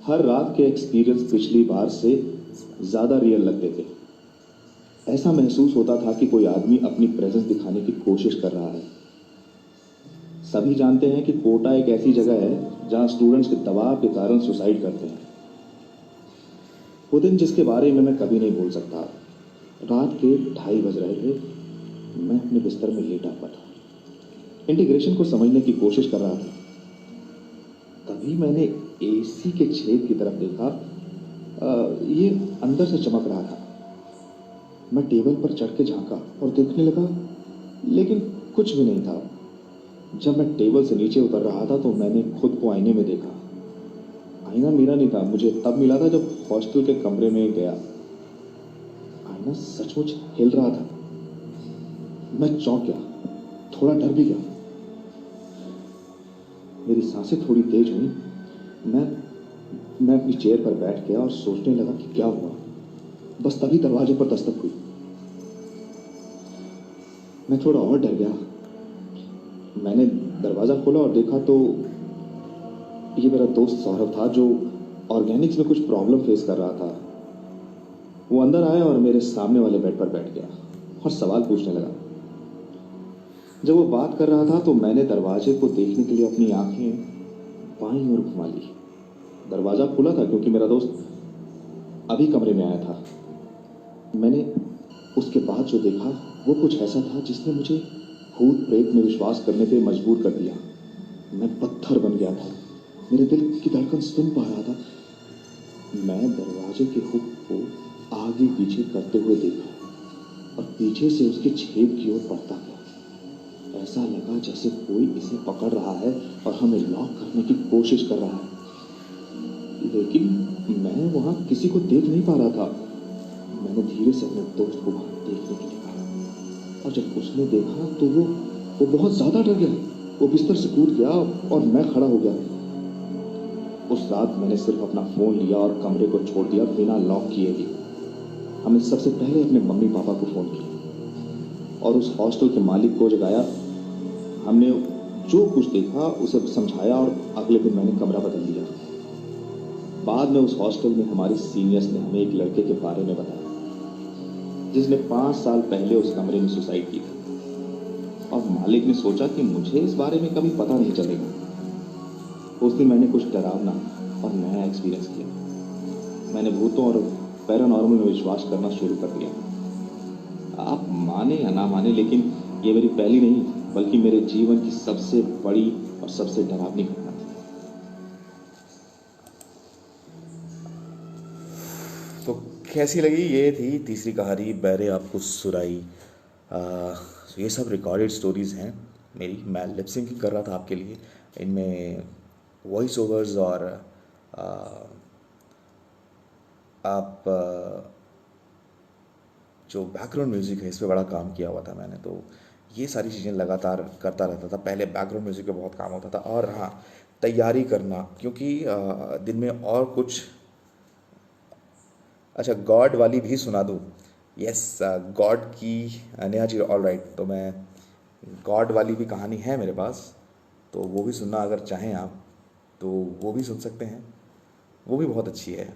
हर रात के एक्सपीरियंस पिछली बार से ज़्यादा रियल लगते थे। ऐसा महसूस होता था कि कोई आदमी अपनी प्रेजेंस दिखाने की कोशिश कर रहा है। सभी जानते हैं कि कोटा एक ऐसी जगह है जहां स्टूडेंट्स के दबाव के कारण सुसाइड करते हैं। वो दिन जिसके बारे में मैं कभी नहीं भूल सकता। रात के 2:30 बज रहे थे। मैं अपने बिस्तर में लेटा हुआ था, इंटीग्रेशन को समझने की कोशिश कर रहा था। तभी मैंने एसी के छेद की तरफ देखा। ये अंदर से चमक रहा था। मैं टेबल पर चढ़ के झांका और देखने लगा, लेकिन कुछ भी नहीं था। जब मैं टेबल से नीचे उतर रहा था तो मैंने खुद को आईने में देखा। आईना मेरा नहीं था, मुझे तब मिला था जब हॉस्टल के कमरे में गया। आईना सचमुच हिल रहा था। मैं चौंक गया, थोड़ा डर भी गया। मेरी सांसें थोड़ी तेज हुई। मैं अपनी चेयर पर बैठ गया और सोचने लगा कि क्या हुआ। बस तभी दरवाजे पर दस्तक हुई। मैं थोड़ा और डर गया। मैंने दरवाजा खोला और देखा तो ये मेरा दोस्त सौरभ था जो ऑर्गेनिक्स में कुछ प्रॉब्लम फेस कर रहा था। वो अंदर आया और मेरे सामने वाले बेड पर बैठ गया और सवाल पूछने लगा। जब वो बात कर रहा था तो मैंने दरवाजे को देखने के लिए अपनी आंखें बाईं ओर घुमा ली। दरवाजा खुला था क्योंकि मेरा दोस्त अभी कमरे में आया था। मैंने उसके बाद जो देखा वो कुछ ऐसा था जिसने मुझे भूत प्रेत में विश्वास करने पे मजबूर कर दिया। मैं पत्थर बन गया था। मेरे दिल की धड़कन सुन पा रहा था। मैं दरवाजे के हुक को आगे पीछे करते हुए देखा और पीछे से उसके छेद की ओर बढ़ता गया। ऐसा लगा जैसे कोई इसे पकड़ रहा है और हमें लॉक करने की कोशिश कर रहा है। लेकिन मैं वहां किसी को देख नहीं पा रहा था। मैंने धीरे से अपने दोस्त को वहां देखने के लिए कहा और जब उसने देखा तो वो बहुत ज्यादा डर गया। वो बिस्तर से कूद गया और मैं खड़ा हो गया। उस रात मैंने सिर्फ अपना फोन लिया और कमरे को छोड़ दिया बिना लॉक किए ही। हमने सबसे पहले अपने मम्मी पापा को फोन किया और उस हॉस्टल के मालिक को जगाया। हमने जो कुछ देखा उसे समझाया और अगले दिन मैंने कमरा बदल दिया। बाद में उस हॉस्टल में हमारे सीनियर्स ने हमें एक लड़के के बारे में बताया जिसने 5 साल पहले उस कमरे में सुसाइड की थी। और मालिक ने सोचा कि मुझे इस बारे में कभी पता नहीं चलेगा। उस दिन मैंने कुछ डरावना और नया एक्सपीरियंस किया। मैंने भूतों और पैरानॉर्मल में विश्वास करना शुरू कर दिया। आप माने या ना माने, लेकिन ये मेरी पहली नहीं बल्कि मेरे जीवन की सबसे बड़ी और सबसे डरावनी घटना थी। तो कैसी लगी? ये थी तीसरी कहानी, बैरे आपको सुराई। तो ये सब रिकॉर्डेड स्टोरीज़ हैं मेरी, मैं लिप सिंकिंग कर रहा था आपके लिए। इनमें वॉइस ओवर्स और आ, आप जो बैकग्राउंड म्यूज़िक है इस पे बड़ा काम किया हुआ था मैंने। तो ये सारी चीज़ें लगातार करता रहता था। पहले बैकग्राउंड म्यूज़िक पे बहुत काम होता था। और हाँ, तैयारी करना, क्योंकि दिन में और कुछ, अच्छा गॉड वाली भी सुना दूँ? यस, गॉड की, नेहा जी ऑल राइट। तो मैं गॉड वाली भी कहानी है मेरे पास, तो वो भी सुनना अगर चाहें आप तो वो भी सुन सकते हैं। वो भी बहुत अच्छी है।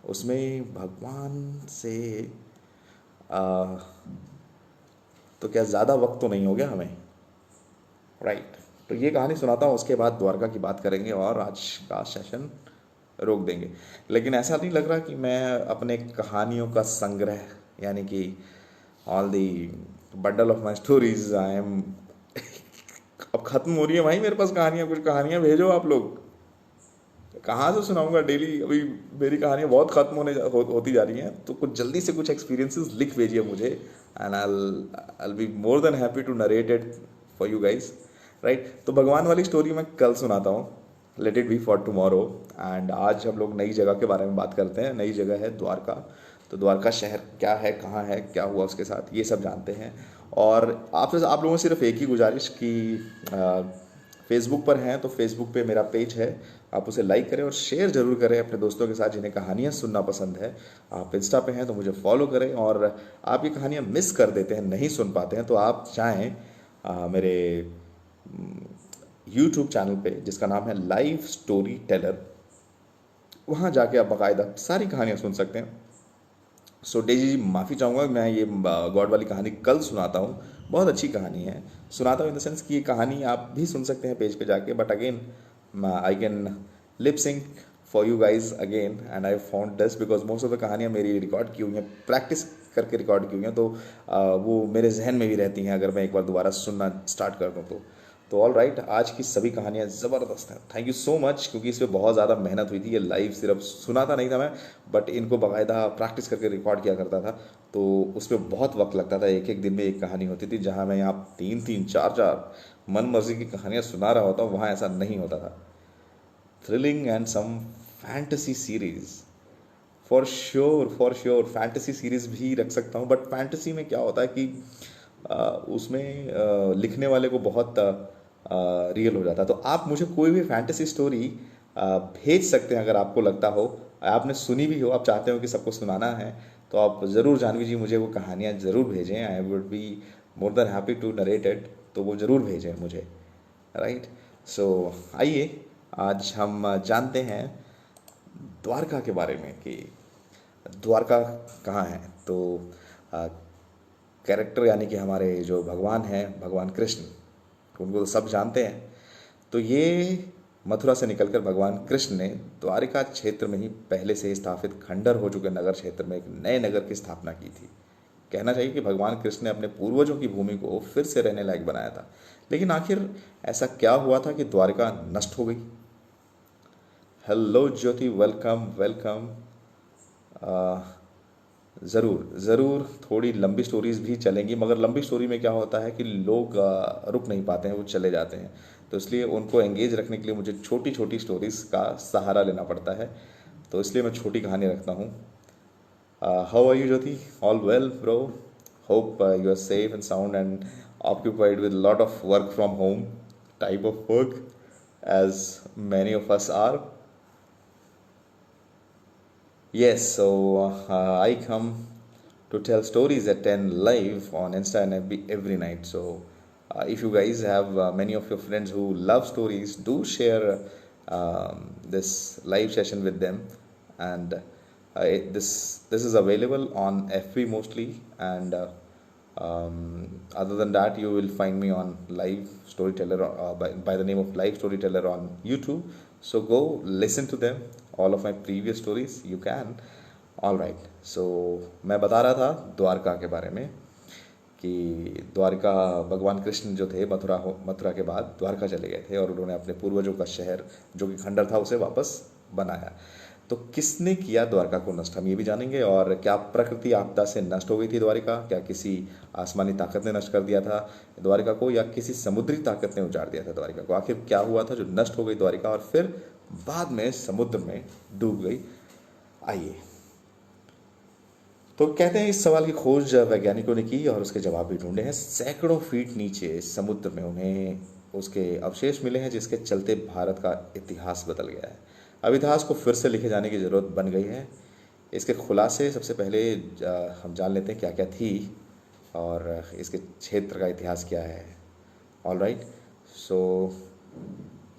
उसमें भगवान से आ, तो क्या ज़्यादा वक्त तो नहीं हो गया हमें? राइट। तो ये कहानी सुनाता हूँ, उसके बाद द्वारका की बात करेंगे और आज का सेशन रोक देंगे। लेकिन ऐसा नहीं लग रहा कि मैं अपने कहानियों का संग्रह, यानी कि all the bundle of my stories I am अब ख़त्म हो रही है भाई मेरे पास कहानियाँ। कुछ कहानियाँ भेजो आप लोग। कहाँ से सुनाऊंगा डेली? अभी मेरी कहानियाँ बहुत ख़त्म होती जा रही हैं। तो कुछ जल्दी से कुछ एक्सपीरियंसेस लिख भेजिए मुझे, and I be more than happy to narrate it for you guys. Right. तो भगवान वाली स्टोरी मैं कल सुनाता हूँ, let it be for tomorrow. And आज हम लोग नई जगह के बारे में बात करते हैं। नई जगह है द्वारका। तो द्वारका शहर क्या है, कहाँ है, क्या हुआ उसके साथ, ये सब जानते हैं। और आप लोगों से सिर्फ एक ही गुजारिश कि फेसबुक पर हैं तो फेसबुक पे मेरा पेज है, आप उसे लाइक करें और शेयर ज़रूर करें अपने दोस्तों के साथ जिन्हें कहानियाँ सुनना पसंद है। आप इंस्टा पे हैं तो मुझे फॉलो करें। और आप ये कहानियाँ मिस कर देते हैं, नहीं सुन पाते हैं, तो आप चाहें मेरे यूट्यूब चैनल पे जिसका नाम है लाइव स्टोरी टेलर, वहाँ जाके आप बाकायदा सारी कहानियाँ सुन सकते हैं। सो डेजी जी, माफ़ी चाहूँगा, मैं ये गॉड वाली कहानी कल सुनाता हूँ। बहुत अच्छी कहानी है। सुनाता हूँ इन द सेंस कि ये कहानी आप भी सुन सकते हैं पेज पे जाके, but again I can lip sync for you guys again. And I found this because most of the कहानियाँ मेरी रिकॉर्ड की हुई हैं, प्रैक्टिस करके रिकॉर्ड की हुई हैं, तो वो मेरे जहन में भी रहती हैं अगर मैं एक बार दोबारा सुनना स्टार्ट कर दूँ तो ऑल राइट। आज की सभी कहानियाँ ज़बरदस्त हैं। थैंक यू सो मच, क्योंकि इस पर बहुत ज़्यादा मेहनत हुई थी। ये लाइव सिर्फ सुनाता नहीं था मैं, बट इनको बाकायदा प्रैक्टिस करके रिकॉर्ड किया करता था। तो उस पर बहुत वक्त लगता था। एक एक दिन में एक कहानी होती थी। जहाँ मैं यहाँ 3-3, 4-4 मन मर्जी की कहानियाँ सुना रहा होता हूँ, वहाँ ऐसा नहीं होता था। Thrilling and some fantasy series, for sure fantasy series भी रख सकता हूँ। बट फैंटेसी में क्या होता है कि उसमें लिखने वाले को बहुत रियल हो जाता है। तो आप मुझे कोई भी फैंटेसी स्टोरी भेज सकते हैं अगर आपको लगता हो, आपने सुनी भी हो, आप चाहते हो कि सबको सुनाना है, तो आप ज़रूर जानवी जी मुझे वो कहानियाँ ज़रूर भेजें। I would be more than happy to narrate it. तो वो ज़रूर भेजें मुझे। राइट। सो आइए आज हम जानते हैं द्वारका के बारे में कि द्वारका कहाँ है। तो कैरेक्टर यानी कि हमारे जो भगवान हैं, भगवान कृष्ण, उनको तो सब जानते हैं। तो ये मथुरा से निकलकर भगवान कृष्ण ने द्वारिका क्षेत्र में ही पहले से ही स्थापित खंडर हो चुके नगर क्षेत्र में एक नए नगर की स्थापना की थी। कहना चाहिए कि भगवान कृष्ण ने अपने पूर्वजों की भूमि को फिर से रहने लायक बनाया था। लेकिन आखिर ऐसा क्या हुआ था कि द्वारिका नष्ट हो गई? हेलो ज्योति, वेलकम वेलकम। ज़रूर थोड़ी लंबी स्टोरीज़ भी चलेंगी, मगर लंबी स्टोरी में क्या होता है कि लोग रुक नहीं पाते हैं, वो चले जाते हैं। तो इसलिए उनको एंगेज रखने के लिए मुझे छोटी छोटी स्टोरीज़ का सहारा लेना पड़ता है। तो इसलिए मैं छोटी कहानी रखता हूँ। How are you Jyoti? All well bro, hope you are safe and sound and occupied with lot of work from home type of work as many of us are. Yes, so I come to tell stories at 10 live on Insta and FB every night. So if you guys have many of your friends who love stories, do share this live session with them. And this is available on FB mostly, and other than that you will find me on Live Storyteller, by the name of Live Storyteller on YouTube. So go listen to them, all of my previous stories you can. All right, so मैं बता रहा था द्वारका के बारे में कि द्वारका, भगवान कृष्ण जो थे मथुरा के बाद द्वारका चले गए थे और उन्होंने अपने पूर्वजों का शहर जो कि खंडर था उसे वापस बनाया। तो किसने किया द्वारका को नष्ट, हम ये भी जानेंगे। और क्या प्रकृति आपदा से नष्ट हो गई थी द्वारिका, क्या किसी आसमानी ताकत ने नष्ट कर दिया था द्वारिका को, या किसी समुद्री ताकत ने उजाड़ दिया था द्वारिका को? आखिर क्या हुआ था जो नष्ट हो गई द्वारिका और फिर बाद में समुद्र में डूब गई? आइए, तो कहते हैं इस सवाल की खोज वैज्ञानिकों ने की और उसके जवाब भी ढूंढे हैं। सैकड़ों फीट नीचे समुद्र में उन्हें उसके अवशेष मिले हैं, जिसके चलते भारत का इतिहास बदल गया है। अब इतिहास को फिर से लिखे जाने की ज़रूरत बन गई है। इसके खुलासे सबसे पहले हम जान लेते हैं क्या क्या थी और इसके क्षेत्र का इतिहास क्या है। ऑल राइट, सो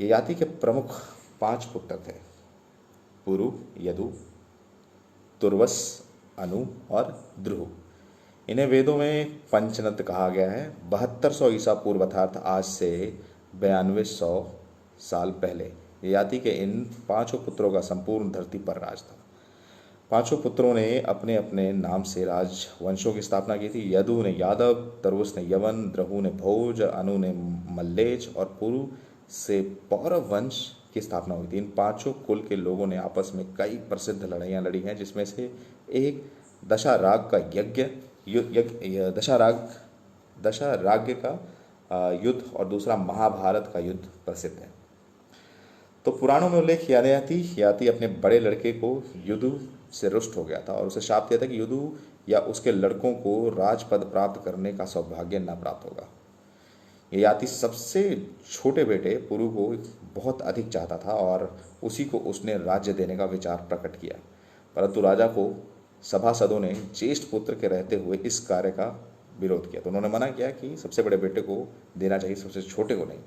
ये याति के प्रमुख 5 पुत्र थे, पुरु, यदु, तुर्वस, अनु और ध्रुव। इन्हें वेदों में पंचनद कहा गया है। 7200 ईसा पूर्व अर्थात आज से 9200 साल पहले ययाति के इन 5 पुत्रों का संपूर्ण धरती पर राज था। 5 पुत्रों ने अपने अपने नाम से राजवंशों की स्थापना की थी। यदु ने यादव, तुर्वस ने यवन, ध्रुव ने भोज, अनु ने मल्लेज और पुरु से पौरव वंश की स्थापना हुई थी। इन 5 कुल के लोगों ने आपस में कई प्रसिद्ध लड़ाइयाँ लड़ी हैं, जिसमें से एक दशाराग का दशाराग्य का युद्ध और दूसरा महाभारत का युद्ध प्रसिद्ध है। तो पुराणों में उल्लेख ययाति अपने बड़े लड़के को युदु से रुष्ट हो गया था और उसे शाप दिया था कि युदु या उसके लड़कों को राजपद प्राप्त करने का सौभाग्य न प्राप्त होगा। ययाति सबसे छोटे बेटे पुरु को बहुत अधिक चाहता था और उसी को उसने राज्य देने का विचार प्रकट किया, परंतु राजा को सभासदों ने ज्येष्ठ पुत्र के रहते हुए इस कार्य का विरोध किया। तो उन्होंने मना किया कि सबसे बड़े बेटे को देना चाहिए, सबसे छोटे को नहीं।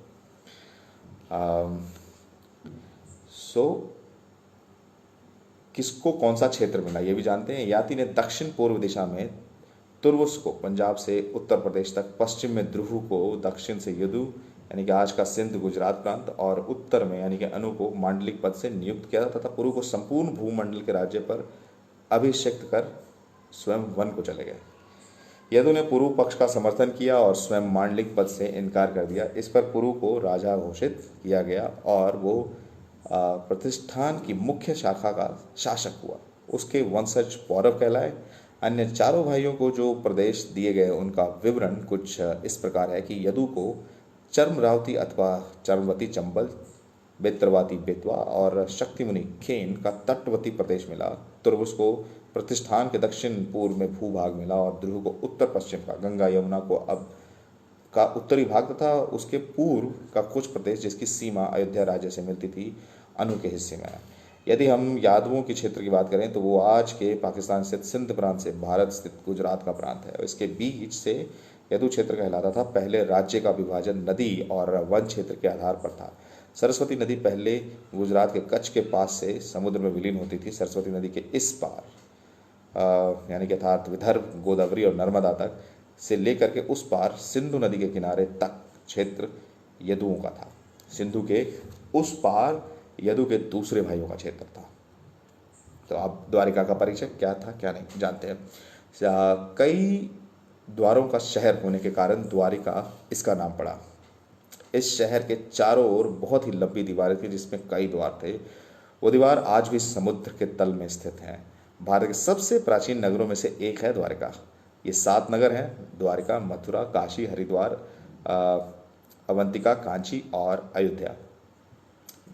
किसको कौन सा क्षेत्र मिला ये भी जानते हैं। ययाति ने दक्षिण पूर्व दिशा में तुर्वस को, पंजाब से उत्तर प्रदेश तक, पश्चिम में ध्रुव को, दक्षिण से यदु यानी कि आज का सिंध गुजरात प्रांत और उत्तर में यानी कि अनु को मांडलिक पद से नियुक्त किया तथा पुरु को संपूर्ण भूमंडल के राज्य पर अभिषिक्त कर स्वयं वन को चले गए। यदु ने पुरु पक्ष का समर्थन किया और स्वयं मांडलिक पद से इनकार कर दिया। इस पर पुरु को राजा घोषित किया गया और वो प्रतिष्ठान की मुख्य शाखा का शासक हुआ। उसके वंशज पौरव कहलाए। अन्य 4 भाइयों को जो प्रदेश दिए गए उनका विवरण कुछ इस प्रकार है कि यदु को चर्मरावती अथवा चर्मवती चंबल, बेत्रवाती बेतवा और शक्तिमुनि खेन का तटवर्ती प्रदेश मिला। तुर्वस को प्रतिष्ठान के दक्षिण पूर्व में भूभाग मिला और ध्रुव को उत्तर पश्चिम का, गंगा यमुना को अब का उत्तरी भाग तथा उसके पूर्व का कुछ प्रदेश जिसकी सीमा अयोध्या राज्य से मिलती थी, अनु के हिस्से में है। यदि हम यादवों के क्षेत्र की बात करें तो वो आज के पाकिस्तान स्थित सिंध प्रांत से भारत स्थित गुजरात का प्रांत है। इसके बीच से यदु क्षेत्र कहलाता था। पहले राज्य का विभाजन नदी और वन क्षेत्र के आधार पर था। सरस्वती नदी पहले गुजरात के कच्छ के पास से समुद्र में विलीन होती थी। सरस्वती नदी के इस पार यानी कि अर्थात विदर्भ, गोदावरी और नर्मदा तक से लेकर के उस पार सिंधु नदी के किनारे तक क्षेत्र यदुओं का था। सिंधु के उस पार यदु के दूसरे भाइयों का क्षेत्र था। तो आप द्वारिका का परिचय क्या था क्या नहीं जानते हैं। कई द्वारों का शहर होने के कारण द्वारिका इसका नाम पड़ा। इस शहर के चारों ओर बहुत ही लंबी दीवारें थी जिसमें कई द्वार थे। वो दीवार आज भी समुद्र के तल में स्थित हैं। भारत के सबसे प्राचीन नगरों में से एक है द्वारिका। ये 7 नगर हैं: द्वारिका, मथुरा, काशी, हरिद्वार, अवंतिका, कांची और अयोध्या।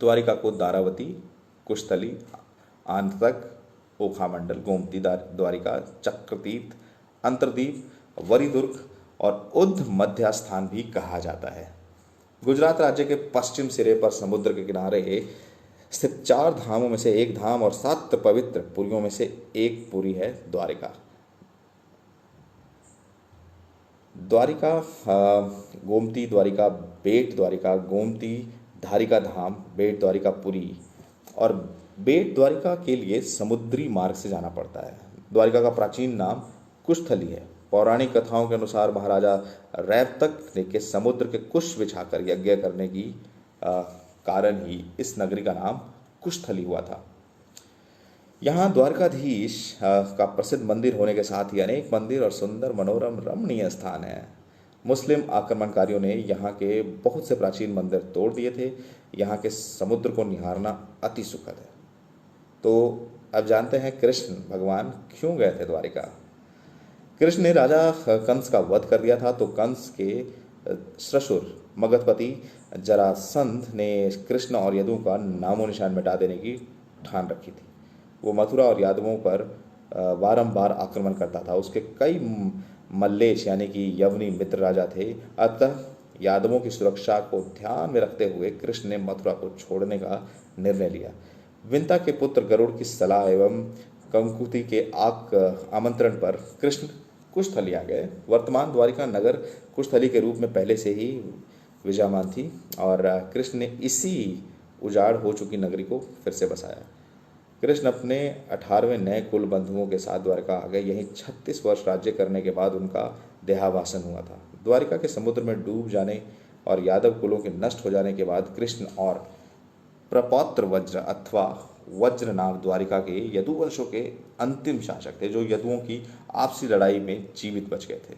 द्वारिका को दारावती, कुशस्थली, आंतक, ओखामंडल, गोमती, द्वारिका, चक्रतीर्थ, अंतरदीप, वरिदुर्ग और उद्ध मध्यास्थान भी कहा जाता है। गुजरात राज्य के पश्चिम सिरे पर समुद्र के किनारे स्थित 4 धामों में से एक धाम और 7 पवित्र पुरियों में से एक पुरी है द्वारिका। द्वारिका गोमती द्वारिका, बेट द्वारिका, गोमती धारिका धाम, बेट द्वारिका पुरी और बेट द्वारिका के लिए समुद्री मार्ग से जाना पड़ता है। द्वारिका का प्राचीन नाम कुशस्थली है। पौराणिक कथाओं के अनुसार महाराजा रैवतक ने के समुद्र के कुश बिछाकर यज्ञ करने की कारण ही इस नगरी का नाम कुशस्थली हुआ था। यहाँ द्वारकाधीश का प्रसिद्ध मंदिर होने के साथ ही अनेक मंदिर और सुंदर मनोरम रमणीय स्थान है। मुस्लिम आक्रमणकारियों ने यहाँ के बहुत से प्राचीन मंदिर तोड़ दिए थे। यहाँ के समुद्र को निहारना अति सुखद है। तो अब जानते हैं कृष्ण भगवान क्यों गए थे द्वारिका। कृष्ण ने राजा कंस का वध कर दिया था, तो कंस के ससुर मगधपति जरासंध ने कृष्ण और यदु का नामो निशान मिटा देने की ठान रखी थी। वो मथुरा और यादवों पर बारंबार आक्रमण करता था। उसके कई मल्लेश यानी कि यवनी मित्र राजा थे। अतः यादवों की सुरक्षा को ध्यान में रखते हुए कृष्ण ने मथुरा को छोड़ने का निर्णय लिया। विंता के पुत्र गरुड़ की सलाह एवं कंकुति के आमंत्रण पर कृष्ण कुशस्थली आ गए। वर्तमान द्वारिका नगर कुशस्थली के रूप में पहले से ही विजयमान थी और कृष्ण ने इसी उजाड़ हो चुकी नगरी को फिर से बसाया। कृष्ण अपने 18वें नए कुल बंधुओं के साथ द्वारिका आ गए। यहीं 36 वर्ष राज्य करने के बाद उनका देहावासन हुआ था। द्वारिका के समुद्र में डूब जाने और यादव कुलों के नष्ट हो जाने के बाद कृष्ण और प्रपौत्र वज्र अथवा वज्र नाग द्वारिका के यदुवंशों के अंतिम शासक थे, जो यदुओं की आपसी लड़ाई में जीवित बच गए थे।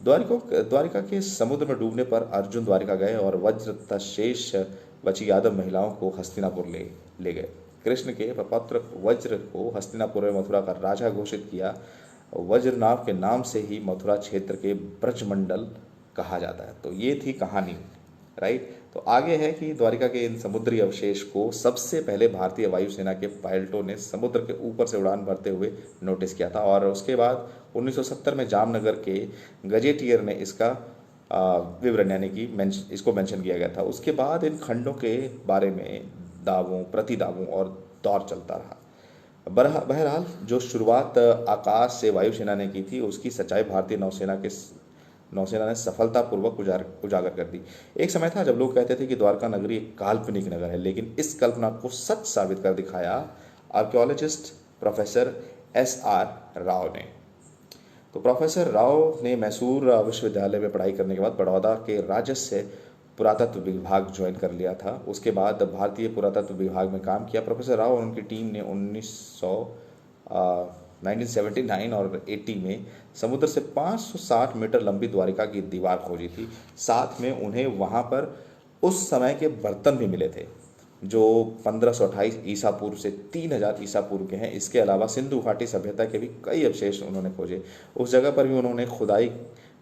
द्वारिका के समुद्र में डूबने पर अर्जुन द्वारिका गए और वज्र तथा शेष बची यादव महिलाओं को हस्तिनापुर ले गए। कृष्ण के प्रपौत्र वज्र को हस्तिनापुर में मथुरा का राजा घोषित किया। वज्रनाभ के नाम से ही मथुरा क्षेत्र के ब्रजमंडल कहा जाता है। तो ये थी कहानी, राइट। तो आगे है कि द्वारिका के इन समुद्री अवशेष को सबसे पहले भारतीय वायुसेना के पायलटों ने समुद्र के ऊपर से उड़ान भरते हुए नोटिस किया था और उसके बाद 1970 में जामनगर के गजेटियर ने इसका विवरण यानी कि इसको मेंशन किया गया था। उसके बाद इन खंडों के बारे में दावों प्रतिदावों और दौर चलता रहा। बहरहाल जो शुरुआत आकाश से वायुसेना ने की थी, उसकी सच्चाई भारतीय नौसेना ने सफलतापूर्वक उजागर कर दी। एक समय था जब लोग कहते थे कि द्वारका नगरी एक काल्पनिक नगर है, लेकिन इस कल्पना को सच साबित कर दिखाया आर्कियोलॉजिस्ट प्रोफेसर SR राव ने। तो प्रोफेसर राव ने मैसूर विश्वविद्यालय में पढ़ाई करने के बाद बड़ौदा के राजस्व पुरातत्व विभाग ज्वाइन कर लिया था। उसके बाद भारतीय पुरातत्व विभाग में काम किया। प्रोफेसर राव और उनकी टीम ने 1979 और 80 में समुद्र से 560 मीटर लंबी द्वारिका की दीवार खोजी थी। साथ में उन्हें वहां पर उस समय के बर्तन भी मिले थे जो 1528 ईसा पूर्व से 3000 ईसा पूर्व के हैं। इसके अलावा सिंधु घाटी सभ्यता के भी कई अवशेष उन्होंने खोजे। उस जगह पर भी उन्होंने खुदाई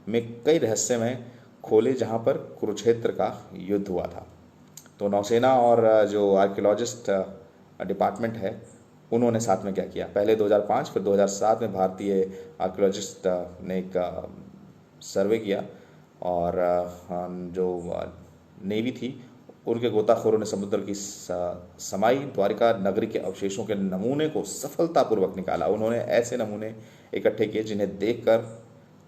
में कई रहस्यमय खोले जहां पर कुरुक्षेत्र का युद्ध हुआ था। तो नौसेना और जो आर्कियोलॉजिस्ट डिपार्टमेंट है उन्होंने साथ में क्या किया, पहले 2005 फिर 2007 में भारतीय आर्कियोलॉजिस्ट ने एक सर्वे किया और जो नेवी थी उनके गोताखोरों ने समुद्र की समाई द्वारिका नगरी के अवशेषों के नमूने को सफलतापूर्वक निकाला। उन्होंने ऐसे नमूने इकट्ठे किए जिन्हें देखकर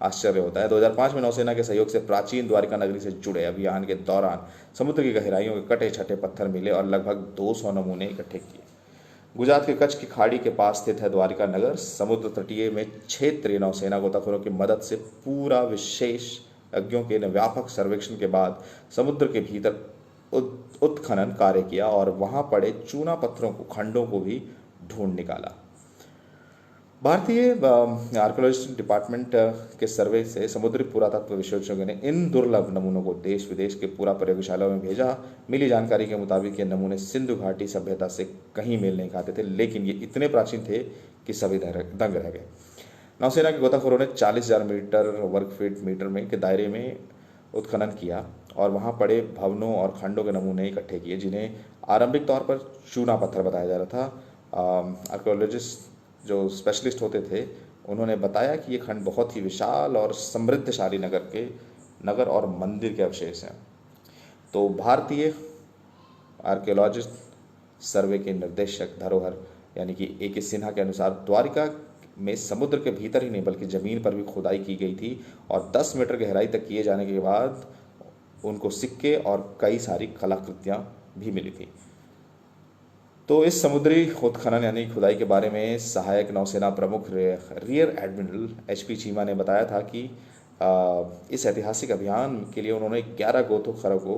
आश्चर्य होता है। 2005 में नौसेना के सहयोग से प्राचीन द्वारिका नगरी से जुड़े अभियान के दौरान समुद्र की गहराइयों के कटे छटे पत्थर मिले और लगभग 200 नमूने इकट्ठे किए। गुजरात के कच्छ की खाड़ी के पास स्थित है द्वारिका नगर। समुद्र तटीय में क्षेत्रीय नौसेना गोताखोरों की मदद से पूरा विशेषज्ञों के व्यापक सर्वेक्षण के बाद समुद्र के भीतर उत्खनन कार्य किया और वहां पड़े चूना पत्थरों को खंडों को भी ढूंढ निकाला। भारतीय आर्कियोलॉजिस्ट डिपार्टमेंट के सर्वे से समुद्री पुरातत्व विशेषज्ञों ने इन दुर्लभ नमूनों को देश विदेश के पूरा प्रयोगशालाओं में भेजा। मिली जानकारी के मुताबिक ये नमूने सिंधु घाटी सभ्यता से कहीं मेल नहीं खाते थे, लेकिन ये इतने प्राचीन थे कि सभी दंग रह गए। नौसेना के गोताखोरों ने 40,000 वर्ग फीट मीटर में के दायरे में उत्खनन किया और वहां पड़े भवनों और खंडों के नमूने इकट्ठे किए, जिन्हें आरंभिक तौर पर चूना पत्थर बताया जा रहा था। आर्कियोलॉजिस्ट जो स्पेशलिस्ट होते थे उन्होंने बताया कि ये खंड बहुत ही विशाल और समृद्धशाली नगर और मंदिर के अवशेष हैं। तो भारतीय आर्कियोलॉजिस्ट सर्वे के निर्देशक धरोहर यानी कि AK सिन्हा के अनुसार द्वारिका में समुद्र के भीतर ही नहीं बल्कि जमीन पर भी खुदाई की गई थी और 10 मीटर गहराई तक किए जाने के बाद उनको सिक्के और कई सारी कलाकृतियां भी मिली थी। तो इस समुद्री उत्खनन यानी खुदाई के बारे में सहायक नौसेना प्रमुख रियर एडमिरल HP चीमा ने बताया था कि इस ऐतिहासिक अभियान के लिए उन्होंने 11 गोताखोरों को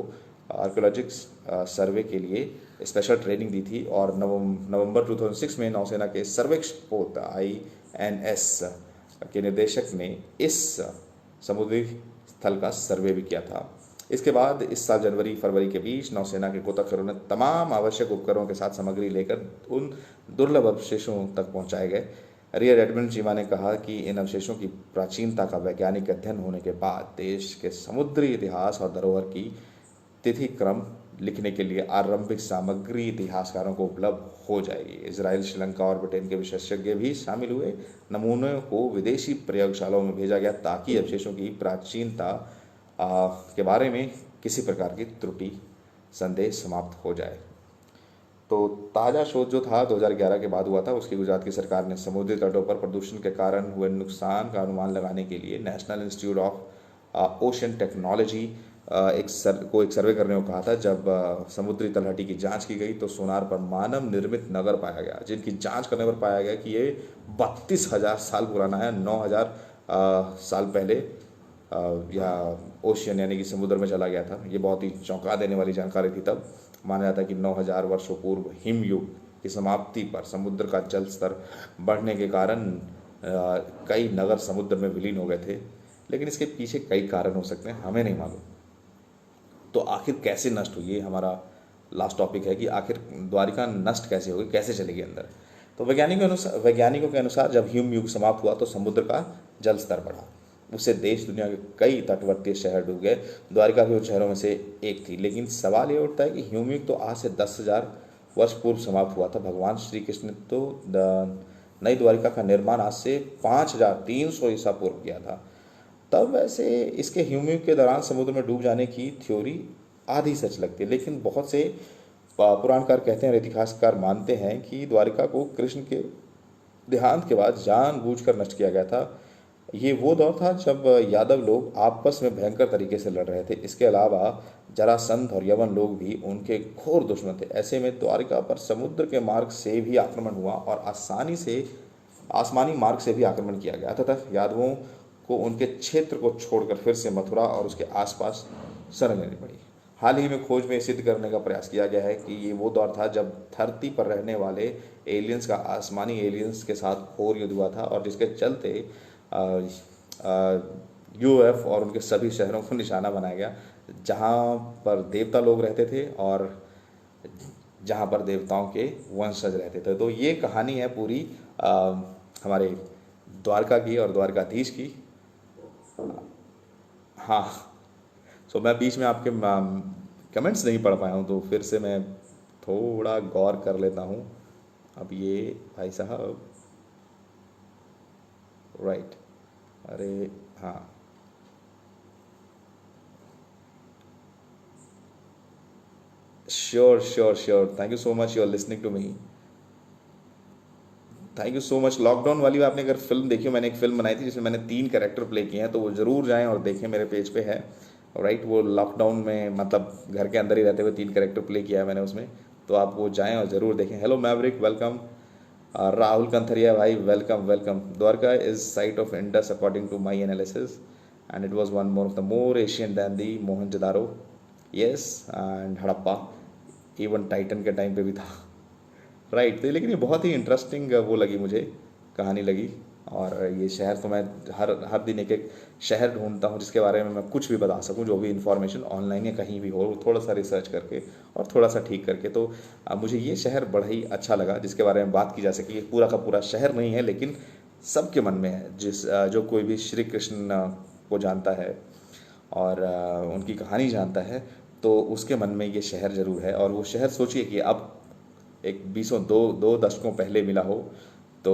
आर्कियोलॉजिक्स सर्वे के लिए स्पेशल ट्रेनिंग दी थी और नवंबर 2006 में नौसेना के सर्वेक्षण पोत INS के निदेशक ने इस समुद्री स्थल का सर्वे भी किया था। इसके बाद इस साल जनवरी फरवरी के बीच नौसेना के गोताखोरों ने तमाम आवश्यक उपकरणों के साथ सामग्री लेकर उन दुर्लभ अवशेषों तक पहुंचाए गए। रियर एडमिरल चीमा ने कहा कि इन अवशेषों की प्राचीनता का वैज्ञानिक अध्ययन होने के बाद देश के समुद्री इतिहास और धरोहर की तिथि क्रम लिखने के लिए आरंभिक सामग्री इतिहासकारों को उपलब्ध हो जाएगी। इजराइल, श्रीलंका और ब्रिटेन के विशेषज्ञ भी शामिल हुए। नमूनों को विदेशी प्रयोगशालाओं में भेजा गया ताकि अवशेषों की प्राचीनता के बारे में किसी प्रकार की त्रुटि संदेह समाप्त हो जाए। तो ताज़ा शोध जो था 2011 के बाद हुआ था, उसकी गुजरात की सरकार ने समुद्री तटों पर प्रदूषण के कारण हुए नुकसान का अनुमान लगाने के लिए national institute of ocean technology एक सर्वे करने को कहा था। जब समुद्री तलहटी की जांच की गई तो सोनार पर मानव निर्मित नगर पाया गया, जिनकी जांच करने पर पाया गया कि ये 32,000 साल पुराना है। 9,000 साल पहले या ओशियन यानी कि समुद्र में चला गया था। ये बहुत ही चौंका देने वाली जानकारी थी। तब माना जाता है कि 9,000 वर्षों पूर्व हिमयुग की समाप्ति पर समुद्र का जल स्तर बढ़ने के कारण कई नगर समुद्र में विलीन हो गए थे। लेकिन इसके पीछे कई कारण हो सकते हैं, हमें नहीं मालूम। तो आखिर कैसे नष्ट हुई, ये हमारा लास्ट टॉपिक है कि आखिर द्वारिका नष्ट कैसे होगी, कैसे चलेगी अंदर। तो वैज्ञानिकों के अनुसार जब हिमयुग समाप्त हुआ तो समुद्र का जल स्तर बढ़ा। उससे देश दुनिया के कई तटवर्ती शहर डूब गए। द्वारिका भी उन शहरों में से एक थी। लेकिन सवाल ये उठता है कि हिमयुग तो आज से 10,000 वर्ष पूर्व समाप्त हुआ था। भगवान श्री कृष्ण ने तो नई द्वारिका का निर्माण आज से 5,300 ईसा पूर्व किया था। तब वैसे इसके हिमयुग के दौरान समुद्र में डूब जाने की थ्योरी आधी सच लगती है। लेकिन बहुत से पुराणकार कहते हैं और इतिहासकार मानते हैं कि द्वारिका को कृष्ण के देहांत के बाद जानबूझकर नष्ट किया गया था। ये वो दौर था जब यादव लोग आपस में भयंकर तरीके से लड़ रहे थे। इसके अलावा जरासंध और यवन लोग भी उनके घोर दुश्मन थे। ऐसे में द्वारिका पर समुद्र के मार्ग से भी आक्रमण हुआ और आसमानी मार्ग से भी आक्रमण किया गया। तथा यादवों को उनके क्षेत्र को छोड़कर फिर से मथुरा और उसके आसपास शरण लेनी पड़ी। हाल ही में खोज में सिद्ध करने का प्रयास किया गया है कि ये वो दौर था जब धरती पर रहने वाले एलियंस का आसमानी एलियंस के साथ घोर युद्ध हुआ था और जिसके चलते UF और उनके सभी शहरों को निशाना बनाया गया, जहाँ पर देवता लोग रहते थे और जहाँ पर देवताओं के वंशज रहते थे। तो ये कहानी है पूरी हमारे द्वारका की और द्वारकाधीश की। हाँ, सो मैं बीच में आपके कमेंट्स नहीं पढ़ पाया हूँ, तो फिर से मैं थोड़ा गौर कर लेता हूँ। अब ये भाई साहब, राइट, अरे हाँ, sure sure sure, thank you so much, you are listening to me, thank you so much. Lockdown वाली आपने अगर फिल्म देखी हो, मैंने एक फिल्म बनाई थी जिसमें मैंने 3 कैरेक्टर प्ले किए हैं, तो वो ज़रूर जाएं और देखें, मेरे पेज पे है। राइट, वो लॉकडाउन में मतलब घर के अंदर ही रहते हुए 3 कैरेक्टर प्ले किया है मैंने उसमें, तो आप वो जाएं और ज़रूर देखें। Hello Maverick, welcome. Rahul Kantharia भाई, welcome welcome. Dwarka is site of Indus according to my analysis and it was one of the more Asian than the Mohenjodaro, yes, and Harappa, even Titan के टाइम पे भी था। राइट, तो लेकिन ये बहुत ही इंटरेस्टिंग वो लगी मुझे, कहानी लगी। और ये शहर तो मैं हर दिन एक एक शहर ढूंढता हूँ जिसके बारे में मैं कुछ भी बता सकूँ, जो भी इन्फॉर्मेशन ऑनलाइन या कहीं भी हो, थोड़ा सा रिसर्च करके और थोड़ा सा ठीक करके। तो मुझे ये शहर बड़ा ही अच्छा लगा जिसके बारे में बात की जा सके। पूरा का पूरा शहर नहीं है, लेकिन सबके मन में है। जो कोई भी श्री कृष्ण को जानता है और उनकी कहानी जानता है, तो उसके मन में ये शहर ज़रूर है। और वो शहर सोचिए कि अब एक 2 दशकों पहले मिला हो, तो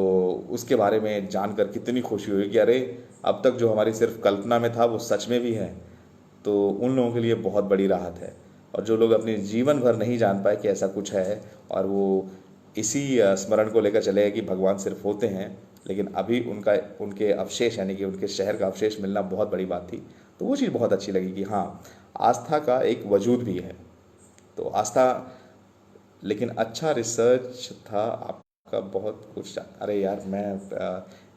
उसके बारे में जानकर कितनी खुशी हुई कि अरे अब तक जो हमारी सिर्फ कल्पना में था वो सच में भी है। तो उन लोगों के लिए बहुत बड़ी राहत है। और जो लोग अपने जीवन भर नहीं जान पाए कि ऐसा कुछ है, और वो इसी स्मरण को लेकर चले गए कि भगवान सिर्फ होते हैं, लेकिन अभी उनके अवशेष यानी कि उनके शहर का अवशेष मिलना बहुत बड़ी बात थी। तो वो चीज़ बहुत अच्छी लगी कि हाँ, आस्था का एक वजूद भी है। तो आस्था लेकिन अच्छा रिसर्च था आपका, बहुत कुछ। अरे यार,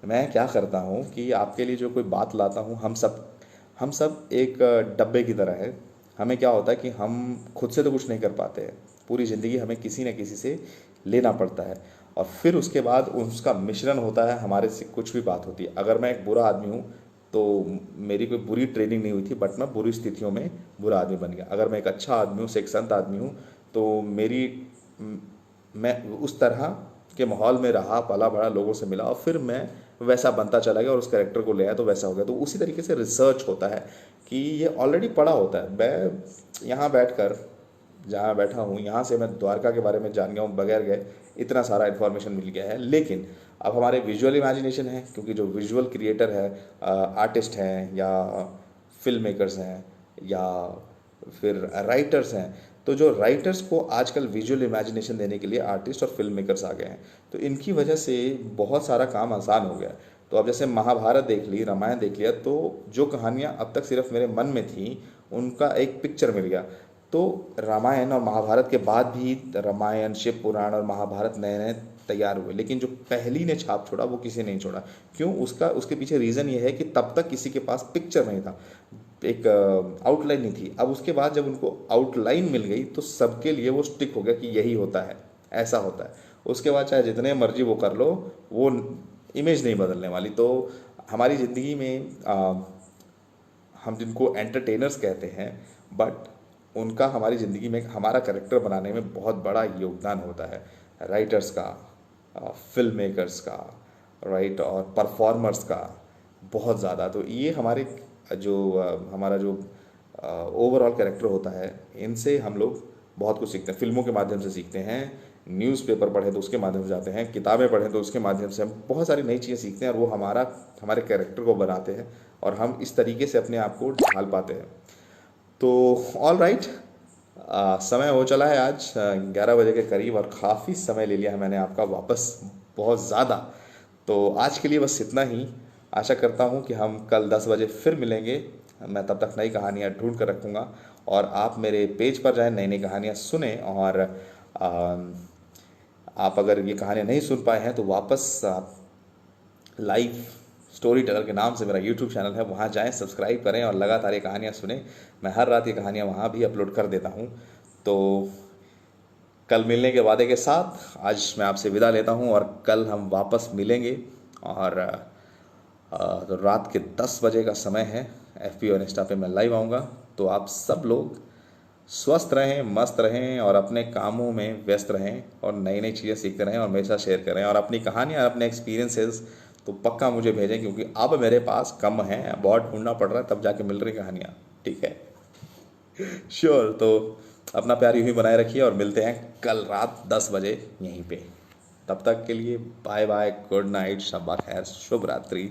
मैं क्या करता हूँ कि आपके लिए जो कोई बात लाता हूँ, हम सब एक डब्बे की तरह है। हमें क्या होता है कि हम खुद से तो कुछ नहीं कर पाते हैं, पूरी ज़िंदगी हमें किसी न किसी से लेना पड़ता है, और फिर उसके बाद उसका मिश्रण होता है, हमारे से कुछ भी बात होती है। अगर मैं एक बुरा आदमी हूँ तो मेरी कोई बुरी ट्रेनिंग नहीं हुई थी, बट मैं बुरी स्थितियों में बुरा आदमी बन गया। अगर मैं एक अच्छा आदमी हूँ, एक संत आदमी हूँ, तो मैं उस तरह के माहौल में रहा, पला बड़ा, लोगों से मिला, और फिर मैं वैसा बनता चला गया और उस कैरेक्टर को ले आया तो वैसा हो गया। तो उसी तरीके से रिसर्च होता है कि ये ऑलरेडी पड़ा होता है। मैं यहाँ बैठकर, जहाँ बैठा हूँ, यहाँ से मैं द्वारका के बारे में जान गया हूँ बगैर गए, इतना सारा इन्फॉर्मेशन मिल गया है। लेकिन अब हमारे विजुअल इमेजिनेशन है, क्योंकि जो विजुअल क्रिएटर है, आर्टिस्ट हैं या फिल्म मेकर्स हैं या फिर राइटर्स हैं, तो जो राइटर्स को आजकल विजुअल इमेजिनेशन देने के लिए आर्टिस्ट और फिल्म मेकर्स आ गए हैं, तो इनकी वजह से बहुत सारा काम आसान हो गया। तो अब जैसे महाभारत देख ली, रामायण देख लिया, तो जो कहानियाँ अब तक सिर्फ मेरे मन में थी, उनका एक पिक्चर मिल गया। तो रामायण और महाभारत के बाद भी रामायण, शिव पुराण और महाभारत नए नए तैयार हुए, लेकिन जो पहली ने छाप छोड़ा वो किसी ने नहीं छोड़ा। क्यों? उसके पीछे रीज़न ये है कि तब तक किसी के पास पिक्चर नहीं था, एक आउटलाइन नहीं थी। अब उसके बाद जब उनको आउटलाइन मिल गई तो सबके लिए वो स्टिक हो गया कि यही होता है, ऐसा होता है। उसके बाद चाहे जितने मर्जी वो कर लो, वो इमेज नहीं बदलने वाली। तो हमारी ज़िंदगी में हम जिनको एंटरटेनर्स कहते हैं, बट उनका हमारी ज़िंदगी में हमारा करेक्टर बनाने में बहुत बड़ा योगदान होता है। राइटर्स का, फिल्म मेकर्स का, राइट, और परफॉर्मर्स का बहुत ज़्यादा। तो ये हमारे जो हमारा जो ओवरऑल कैरेक्टर होता है, इनसे हम लोग बहुत कुछ सीखते हैं। फिल्मों के माध्यम से सीखते हैं, न्यूज़पेपर पढ़े तो उसके माध्यम से जाते हैं, किताबें पढ़ें तो उसके माध्यम से हम बहुत सारी नई चीज़ें सीखते हैं, और वो हमारे कैरेक्टर को बनाते हैं, और हम इस तरीके से अपने आप को ढाल पाते हैं। तो ऑल राइट, समय हो चला है आज 11 बजे के करीब, और काफ़ी समय ले लिया है मैंने आपका, वापस बहुत ज़्यादा। तो आज के लिए बस इतना ही। आशा करता हूँ कि हम कल 10 बजे फिर मिलेंगे। मैं तब तक नई कहानियाँ ढूंढ कर रखूँगा, और आप मेरे पेज पर जाएं, नई नई कहानियाँ सुने। और आप अगर ये कहानियाँ नहीं सुन पाए हैं तो वापस आप लाइव स्टोरी टेलर के नाम से मेरा यूट्यूब चैनल है, वहाँ जाएं, सब्सक्राइब करें और लगातार ये कहानियाँ सुने। मैं हर रात ये कहानियाँ वहाँ भी अपलोड कर देता हूँ। तो कल मिलने के वादे के साथ आज मैं आपसे विदा लेता हूँ, और कल हम वापस मिलेंगे। और तो रात के 10 बजे का समय है, FB और इंस्टा पे मैं लाइव आऊँगा। तो आप सब लोग स्वस्थ रहें, मस्त रहें, और अपने कामों में व्यस्त रहें, और नई नई चीज़ें सीखते रहें, और मेरे साथ शेयर करें, और अपनी कहानियाँ, अपने एक्सपीरियंसेस तो पक्का मुझे भेजें, क्योंकि अब मेरे पास कम है, बहुत ढूंढना पड़ रहा है, तब जाके मिल रही कहानियाँ। ठीक है, श्योर। तो अपना प्यार यूँ ही बनाए रखिए, और मिलते हैं कल रात 10 बजे यहीं पे। तब तक के लिए बाय बाय, गुड नाइट, शब्बा खैर, शुभ रात्रि।